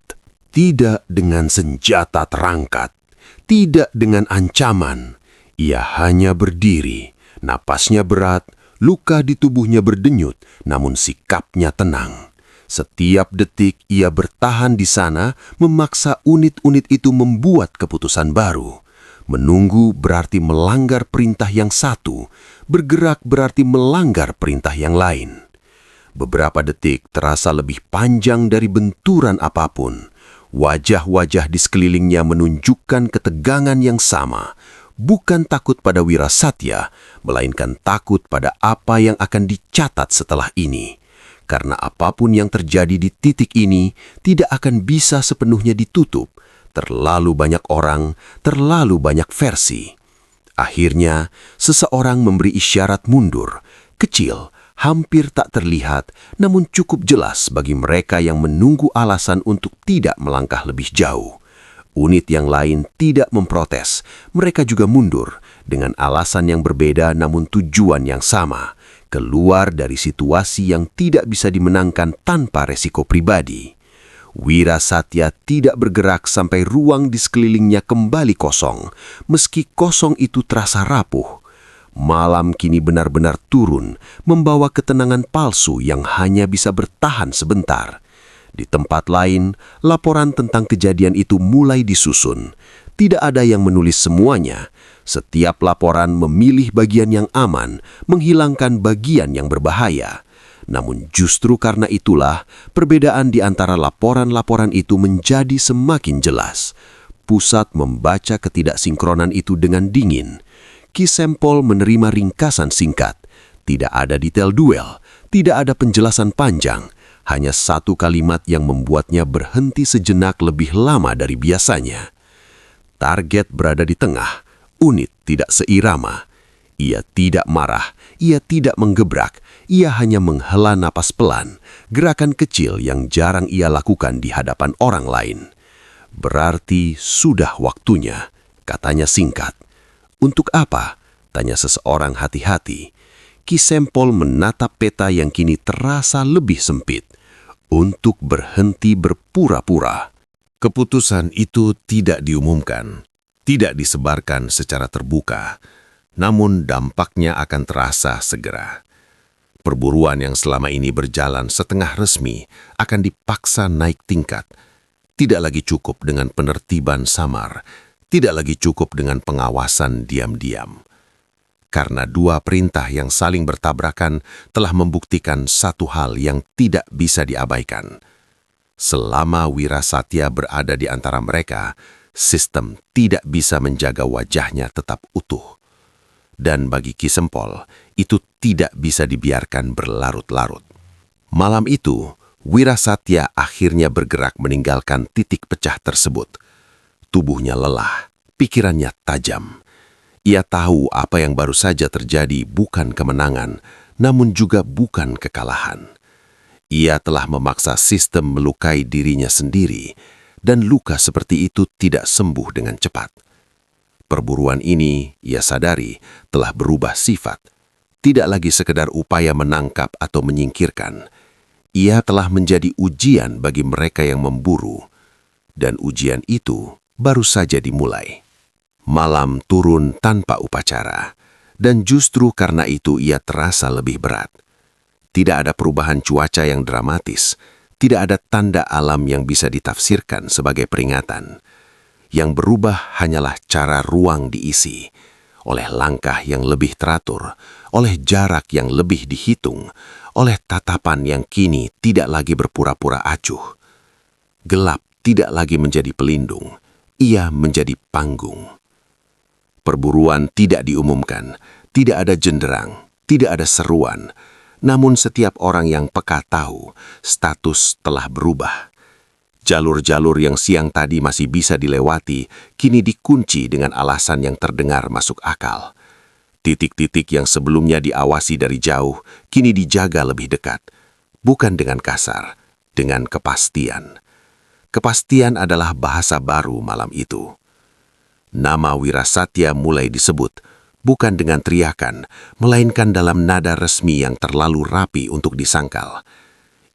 Tidak dengan senjata terangkat, tidak dengan ancaman. Ia hanya berdiri, napasnya berat, luka di tubuhnya berdenyut, namun sikapnya tenang. Setiap detik ia bertahan di sana, memaksa unit-unit itu membuat keputusan baru. Menunggu berarti melanggar perintah yang satu, bergerak berarti melanggar perintah yang lain. Beberapa detik terasa lebih panjang dari benturan apapun. Wajah-wajah di sekelilingnya menunjukkan ketegangan yang sama. Bukan takut pada Wirasatya, melainkan takut pada apa yang akan dicatat setelah ini. Karena apapun yang terjadi di titik ini tidak akan bisa sepenuhnya ditutup. Terlalu banyak orang, terlalu banyak versi. Akhirnya, seseorang memberi isyarat mundur, kecil, hampir tak terlihat, namun cukup jelas bagi mereka yang menunggu alasan untuk tidak melangkah lebih jauh. Unit yang lain tidak memprotes, mereka juga mundur dengan alasan yang berbeda namun tujuan yang sama, keluar dari situasi yang tidak bisa dimenangkan tanpa resiko pribadi. Wirasatya tidak bergerak sampai ruang di sekelilingnya kembali kosong, meski kosong itu terasa rapuh. Malam kini benar-benar turun, membawa ketenangan palsu yang hanya bisa bertahan sebentar. Di tempat lain, laporan tentang kejadian itu mulai disusun. Tidak ada yang menulis semuanya. Setiap laporan memilih bagian yang aman, menghilangkan bagian yang berbahaya. Namun justru karena itulah, perbedaan di antara laporan-laporan itu menjadi semakin jelas. Pusat membaca ketidaksinkronan itu dengan dingin. Kisempol menerima ringkasan singkat. Tidak ada detail duel, tidak ada penjelasan panjang. Hanya satu kalimat yang membuatnya berhenti sejenak lebih lama dari biasanya. Target berada di tengah, unit tidak seirama. Ia tidak marah, ia tidak menggebrak, ia hanya menghela napas pelan, gerakan kecil yang jarang ia lakukan di hadapan orang lain. Berarti sudah waktunya, katanya singkat. Untuk apa? Tanya seseorang hati-hati. Kisempol menatap peta yang kini terasa lebih sempit. Untuk berhenti berpura-pura. Keputusan itu tidak diumumkan, tidak disebarkan secara terbuka. Namun dampaknya akan terasa segera. Perburuan yang selama ini berjalan setengah resmi akan dipaksa naik tingkat. Tidak lagi cukup dengan penertiban samar, tidak lagi cukup dengan pengawasan diam-diam. Karena dua perintah yang saling bertabrakan telah membuktikan satu hal yang tidak bisa diabaikan. Selama Wirasatya berada di antara mereka, sistem tidak bisa menjaga wajahnya tetap utuh. Dan bagi Kisempol, itu tidak bisa dibiarkan berlarut-larut. Malam itu, Wirasatya akhirnya bergerak meninggalkan titik pecah tersebut. Tubuhnya lelah, pikirannya tajam. Ia tahu apa yang baru saja terjadi bukan kemenangan, namun juga bukan kekalahan. Ia telah memaksa sistem melukai dirinya sendiri, dan luka seperti itu tidak sembuh dengan cepat. Perburuan ini, ia sadari, telah berubah sifat. Tidak lagi sekedar upaya menangkap atau menyingkirkan. Ia telah menjadi ujian bagi mereka yang memburu. Dan ujian itu baru saja dimulai. Malam turun tanpa upacara. Dan justru karena itu ia terasa lebih berat. Tidak ada perubahan cuaca yang dramatis. Tidak ada tanda alam yang bisa ditafsirkan sebagai peringatan. Yang berubah hanyalah cara ruang diisi, oleh langkah yang lebih teratur, oleh jarak yang lebih dihitung, oleh tatapan yang kini tidak lagi berpura-pura acuh. Gelap tidak lagi menjadi pelindung, ia menjadi panggung. Perburuan tidak diumumkan, tidak ada jenderang, tidak ada seruan, Namun setiap orang yang peka tahu, status telah berubah. Jalur-jalur yang siang tadi masih bisa dilewati, kini dikunci dengan alasan yang terdengar masuk akal. Titik-titik yang sebelumnya diawasi dari jauh, kini dijaga lebih dekat. Bukan dengan kasar, dengan kepastian. Kepastian adalah bahasa baru malam itu. Nama Wirasatya mulai disebut, bukan dengan teriakan, melainkan dalam nada resmi yang terlalu rapi untuk disangkal.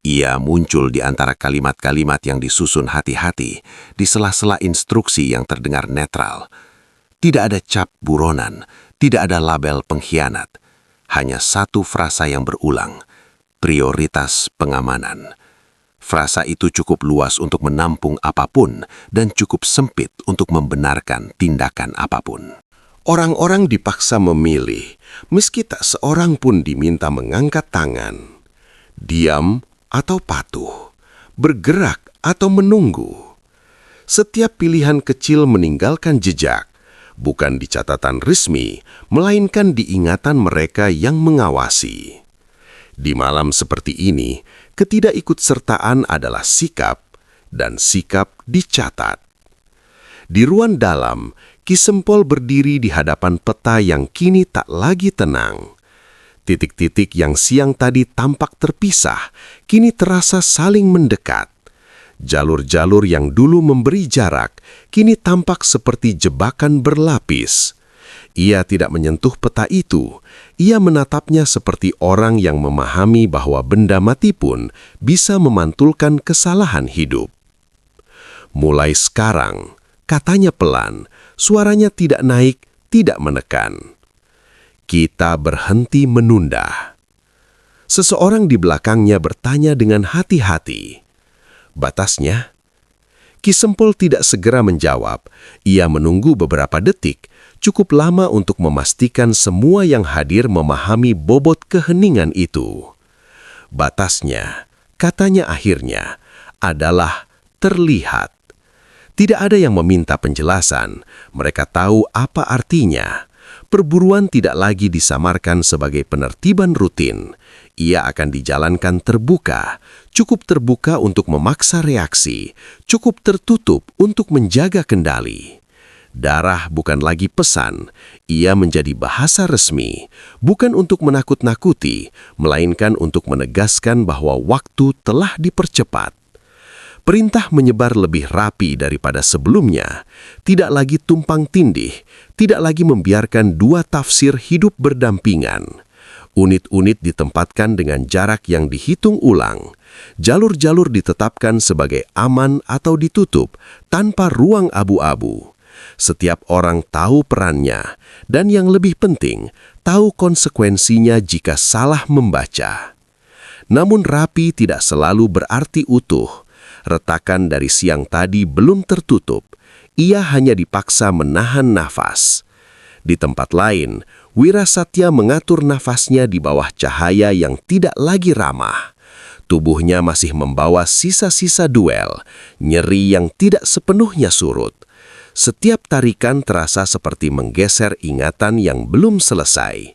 Ia muncul di antara kalimat-kalimat yang disusun hati-hati, di sela-sela instruksi yang terdengar netral. Tidak ada cap buronan, tidak ada label pengkhianat. Hanya satu frasa yang berulang, prioritas pengamanan. Frasa itu cukup luas untuk menampung apapun dan cukup sempit untuk membenarkan tindakan apapun. Orang-orang dipaksa memilih, meski tak seorang pun diminta mengangkat tangan. Diam atau patuh, bergerak atau menunggu. Setiap pilihan kecil meninggalkan jejak, bukan di catatan resmi, melainkan di ingatan mereka yang mengawasi. Di malam seperti ini, ketidakikutsertaan adalah sikap, dan sikap dicatat. Di ruang dalam, Ki Sempol berdiri di hadapan peta yang kini tak lagi tenang. Titik-titik yang siang tadi tampak terpisah, kini terasa saling mendekat. Jalur-jalur yang dulu memberi jarak, kini tampak seperti jebakan berlapis. Ia tidak menyentuh peta itu, ia menatapnya seperti orang yang memahami bahwa benda mati pun bisa memantulkan kesalahan hidup. Mulai sekarang, katanya pelan, suaranya tidak naik, tidak menekan. Kita berhenti menunda. Seseorang di belakangnya bertanya dengan hati-hati. Batasnya? Ki Sempol tidak segera menjawab. Ia menunggu beberapa detik, cukup lama untuk memastikan semua yang hadir memahami bobot keheningan itu. Batasnya, katanya akhirnya, adalah terlihat. Tidak ada yang meminta penjelasan. Mereka tahu apa artinya. Perburuan tidak lagi disamarkan sebagai penertiban rutin. Ia akan dijalankan terbuka, cukup terbuka untuk memaksa reaksi, cukup tertutup untuk menjaga kendali. Darah bukan lagi pesan, ia menjadi bahasa resmi, bukan untuk menakut-nakuti, melainkan untuk menegaskan bahwa waktu telah dipercepat. Perintah menyebar lebih rapi daripada sebelumnya, tidak lagi tumpang tindih, tidak lagi membiarkan dua tafsir hidup berdampingan. Unit-unit ditempatkan dengan jarak yang dihitung ulang. Jalur-jalur ditetapkan sebagai aman atau ditutup, tanpa ruang abu-abu. Setiap orang tahu perannya, dan yang lebih penting, tahu konsekuensinya jika salah membaca. Namun rapi tidak selalu berarti utuh. Retakan dari siang tadi belum tertutup. Ia hanya dipaksa menahan nafas. Di tempat lain, Wirasatya mengatur nafasnya di bawah cahaya yang tidak lagi ramah. Tubuhnya masih membawa sisa-sisa duel, nyeri yang tidak sepenuhnya surut. Setiap tarikan terasa seperti menggeser ingatan yang belum selesai.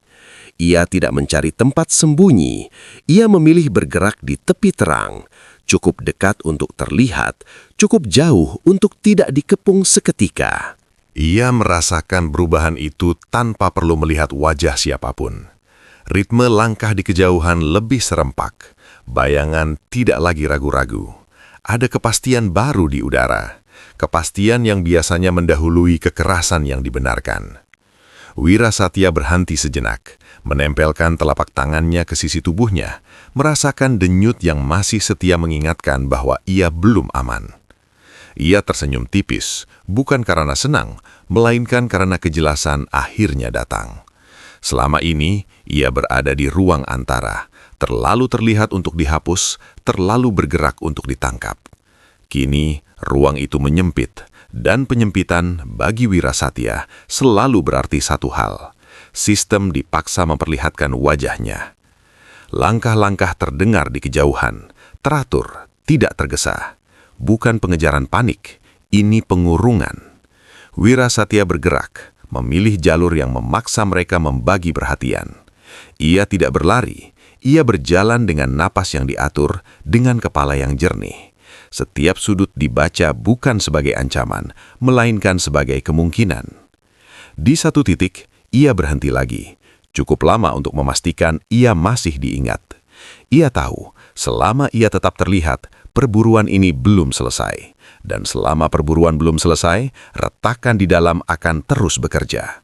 Ia tidak mencari tempat sembunyi. Ia memilih bergerak di tepi terang. Cukup dekat untuk terlihat, cukup jauh untuk tidak dikepung seketika. Ia merasakan perubahan itu tanpa perlu melihat wajah siapapun. Ritme langkah di kejauhan lebih serempak. Bayangan tidak lagi ragu-ragu. Ada kepastian baru di udara. Kepastian yang biasanya mendahului kekerasan yang dibenarkan. Wirasatya berhenti sejenak, menempelkan telapak tangannya ke sisi tubuhnya, merasakan denyut yang masih setia mengingatkan bahwa ia belum aman. Ia tersenyum tipis, bukan karena senang, melainkan karena kejelasan akhirnya datang. Selama ini, ia berada di ruang antara, terlalu terlihat untuk dihapus, terlalu bergerak untuk ditangkap. Kini, ruang itu menyempit, dan penyempitan bagi Wirasatya selalu berarti satu hal. Sistem dipaksa memperlihatkan wajahnya. Langkah-langkah terdengar di kejauhan, teratur, tidak tergesa. Bukan pengejaran panik, ini pengurungan. Wirasatya bergerak, memilih jalur yang memaksa mereka membagi perhatian. Ia tidak berlari, Ia berjalan dengan napas yang diatur, dengan kepala yang jernih. Setiap sudut dibaca bukan sebagai ancaman, melainkan sebagai kemungkinan. Di satu titik, ia berhenti lagi. Cukup lama untuk memastikan ia masih diingat. Ia tahu, selama ia tetap terlihat, perburuan ini belum selesai. Dan selama perburuan belum selesai, retakan di dalam akan terus bekerja.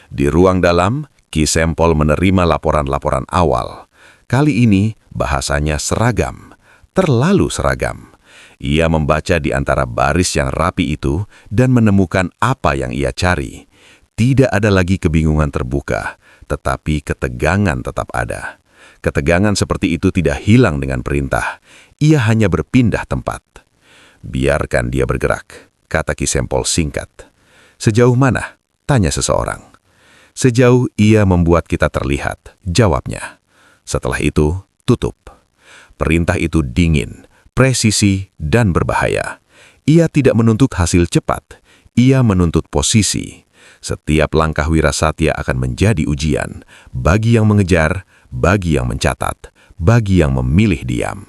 Di ruang dalam, Ki Sempol menerima laporan-laporan awal. Kali ini, bahasanya seragam. Terlalu seragam. Ia membaca di antara baris yang rapi itu dan menemukan apa yang ia cari. Tidak ada lagi kebingungan terbuka, tetapi ketegangan tetap ada. Ketegangan seperti itu tidak hilang dengan perintah. Ia hanya berpindah tempat. Biarkan dia bergerak, kata Ki Sempol singkat. Sejauh mana? Tanya seseorang. Sejauh ia membuat kita terlihat, jawabnya. Setelah itu, tutup. Perintah itu dingin, presisi, dan berbahaya. Ia tidak menuntut hasil cepat, ia menuntut posisi. Setiap langkah Wirasatya akan menjadi ujian, bagi yang mengejar, bagi yang mencatat, bagi yang memilih diam.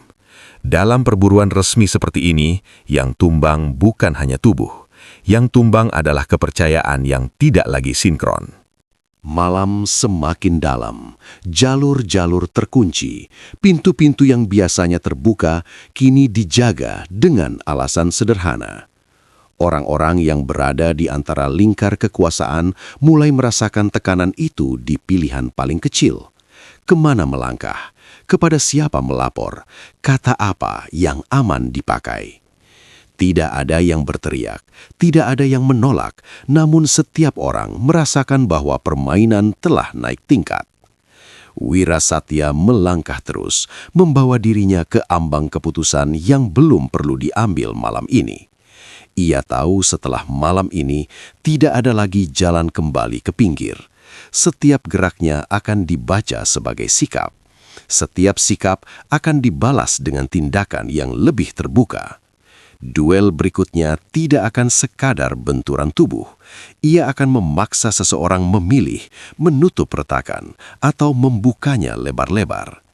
Dalam perburuan resmi seperti ini, yang tumbang bukan hanya tubuh. Yang tumbang adalah kepercayaan yang tidak lagi sinkron. Malam semakin dalam, jalur-jalur terkunci, pintu-pintu yang biasanya terbuka kini dijaga dengan alasan sederhana. Orang-orang yang berada di antara lingkar kekuasaan mulai merasakan tekanan itu di pilihan paling kecil. Kemana melangkah? Kepada siapa melapor? Kata apa yang aman dipakai? Tidak ada yang berteriak, tidak ada yang menolak, namun setiap orang merasakan bahwa permainan telah naik tingkat. Wirasatya melangkah terus, membawa dirinya ke ambang keputusan yang belum perlu diambil malam ini. Ia tahu setelah malam ini tidak ada lagi jalan kembali ke pinggir. Setiap geraknya akan dibaca sebagai sikap. Setiap sikap akan dibalas dengan tindakan yang lebih terbuka. Duel berikutnya tidak akan sekadar benturan tubuh. Ia akan memaksa seseorang memilih, menutup retakan, atau membukanya lebar-lebar.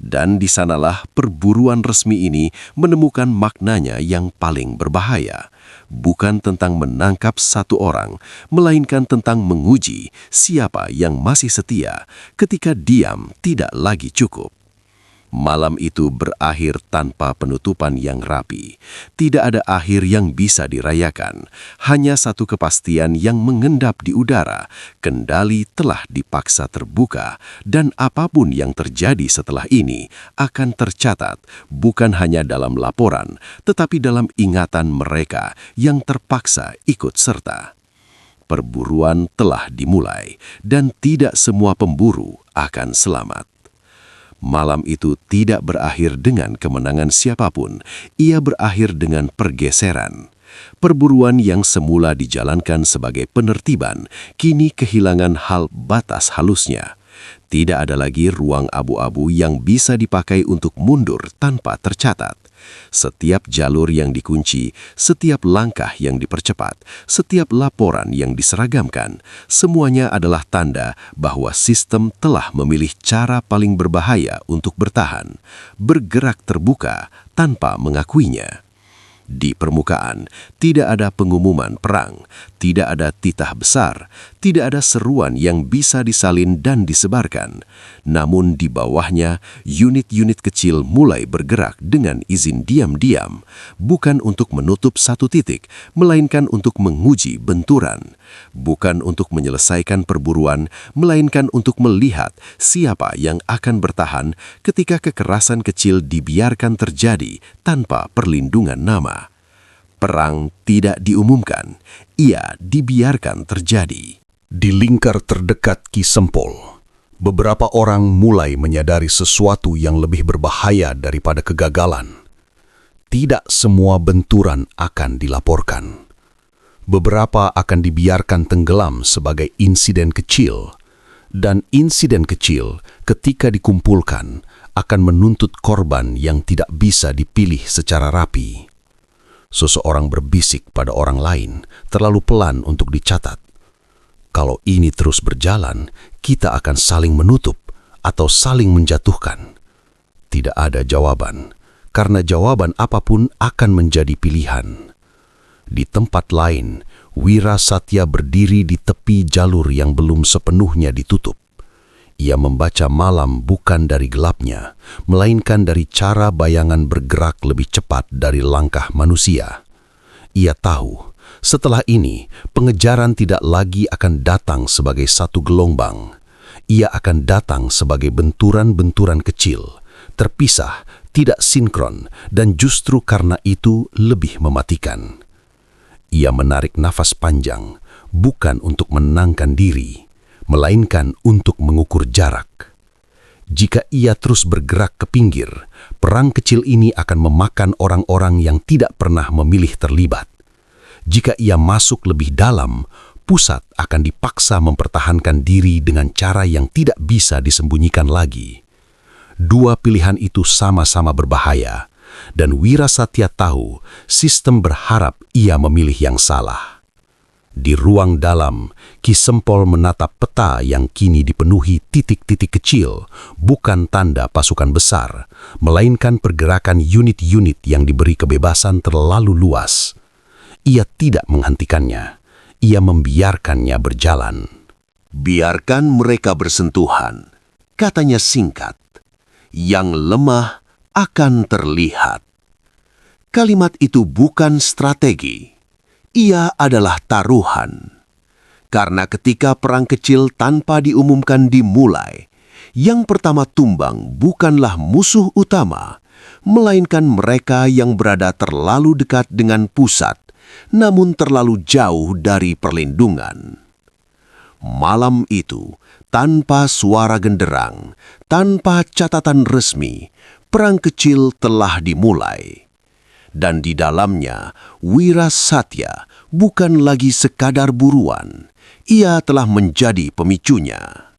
Dan di sanalah perburuan resmi ini menemukan maknanya yang paling berbahaya. Bukan tentang menangkap satu orang, melainkan tentang menguji siapa yang masih setia ketika diam tidak lagi cukup. Malam itu berakhir tanpa penutupan yang rapi. Tidak ada akhir yang bisa dirayakan. Hanya satu kepastian yang mengendap di udara. Kendali telah dipaksa terbuka, dan apapun yang terjadi setelah ini akan tercatat bukan hanya dalam laporan, tetapi dalam ingatan mereka yang terpaksa ikut serta. Perburuan telah dimulai, dan tidak semua pemburu akan selamat. Malam itu tidak berakhir dengan kemenangan siapapun, ia berakhir dengan pergeseran. Perburuan yang semula dijalankan sebagai penertiban, kini kehilangan hal batas halusnya. Tidak ada lagi ruang abu-abu yang bisa dipakai untuk mundur tanpa tercatat. Setiap jalur yang dikunci, setiap langkah yang dipercepat, setiap laporan yang diseragamkan, semuanya adalah tanda bahwa sistem telah memilih cara paling berbahaya untuk bertahan, bergerak terbuka tanpa mengakuinya. Di permukaan, tidak ada pengumuman perang, tidak ada titah besar, tidak ada seruan yang bisa disalin dan disebarkan. Namun di bawahnya, unit-unit kecil mulai bergerak dengan izin diam-diam, bukan untuk menutup satu titik, melainkan untuk menguji benturan. Bukan untuk menyelesaikan perburuan, melainkan untuk melihat siapa yang akan bertahan ketika kekerasan kecil dibiarkan terjadi tanpa perlindungan nama. Perang tidak diumumkan, ia dibiarkan terjadi. Di lingkar terdekat Ki Sempol, beberapa orang mulai menyadari sesuatu yang lebih berbahaya daripada kegagalan. Tidak semua benturan akan dilaporkan. Beberapa akan dibiarkan tenggelam sebagai insiden kecil, dan insiden kecil ketika dikumpulkan akan menuntut korban yang tidak bisa dipilih secara rapi. Seseorang berbisik pada orang lain terlalu pelan untuk dicatat. Kalau ini terus berjalan, kita akan saling menutup, atau saling menjatuhkan? Tidak ada jawaban, karena jawaban apapun akan menjadi pilihan. Di tempat lain, Wirasatya berdiri di tepi jalur yang belum sepenuhnya ditutup. Ia membaca malam bukan dari gelapnya, melainkan dari cara bayangan bergerak lebih cepat dari langkah manusia. Ia tahu, setelah ini, pengejaran tidak lagi akan datang sebagai satu gelombang. Ia akan datang sebagai benturan-benturan kecil, terpisah, tidak sinkron, dan justru karena itu lebih mematikan. Ia menarik nafas panjang, bukan untuk menenangkan diri, melainkan untuk mengukur jarak. Jika ia terus bergerak ke pinggir, perang kecil ini akan memakan orang-orang yang tidak pernah memilih terlibat. Jika ia masuk lebih dalam, pusat akan dipaksa mempertahankan diri dengan cara yang tidak bisa disembunyikan lagi. Dua pilihan itu sama-sama berbahaya, dan Wirasatya tahu sistem berharap ia memilih yang salah. Di ruang dalam, Ki Sempol menatap peta yang kini dipenuhi titik-titik kecil, bukan tanda pasukan besar, melainkan pergerakan unit-unit yang diberi kebebasan terlalu luas. Ia tidak menghentikannya, ia membiarkannya berjalan. Biarkan mereka bersentuhan, katanya singkat. Yang lemah akan terlihat. Kalimat itu bukan strategi. Ia adalah taruhan. Karena ketika perang kecil tanpa diumumkan dimulai, yang pertama tumbang bukanlah musuh utama, melainkan mereka yang berada terlalu dekat dengan pusat, namun terlalu jauh dari perlindungan. Malam itu, tanpa suara genderang, tanpa catatan resmi, perang kecil telah dimulai. Dan di dalamnya, Wirasatya bukan lagi sekadar buruan. Ia telah menjadi pemicunya.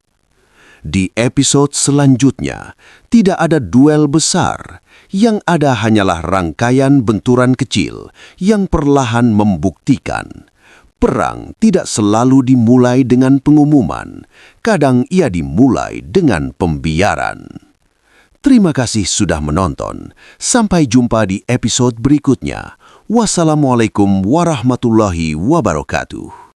Di episode selanjutnya, tidak ada duel besar. Yang ada hanyalah rangkaian benturan kecil yang perlahan membuktikan perang tidak selalu dimulai dengan pengumuman. Kadang ia dimulai dengan pembiaran. Terima kasih sudah menonton. Sampai jumpa di episode berikutnya. Wassalamualaikum warahmatullahi wabarakatuh.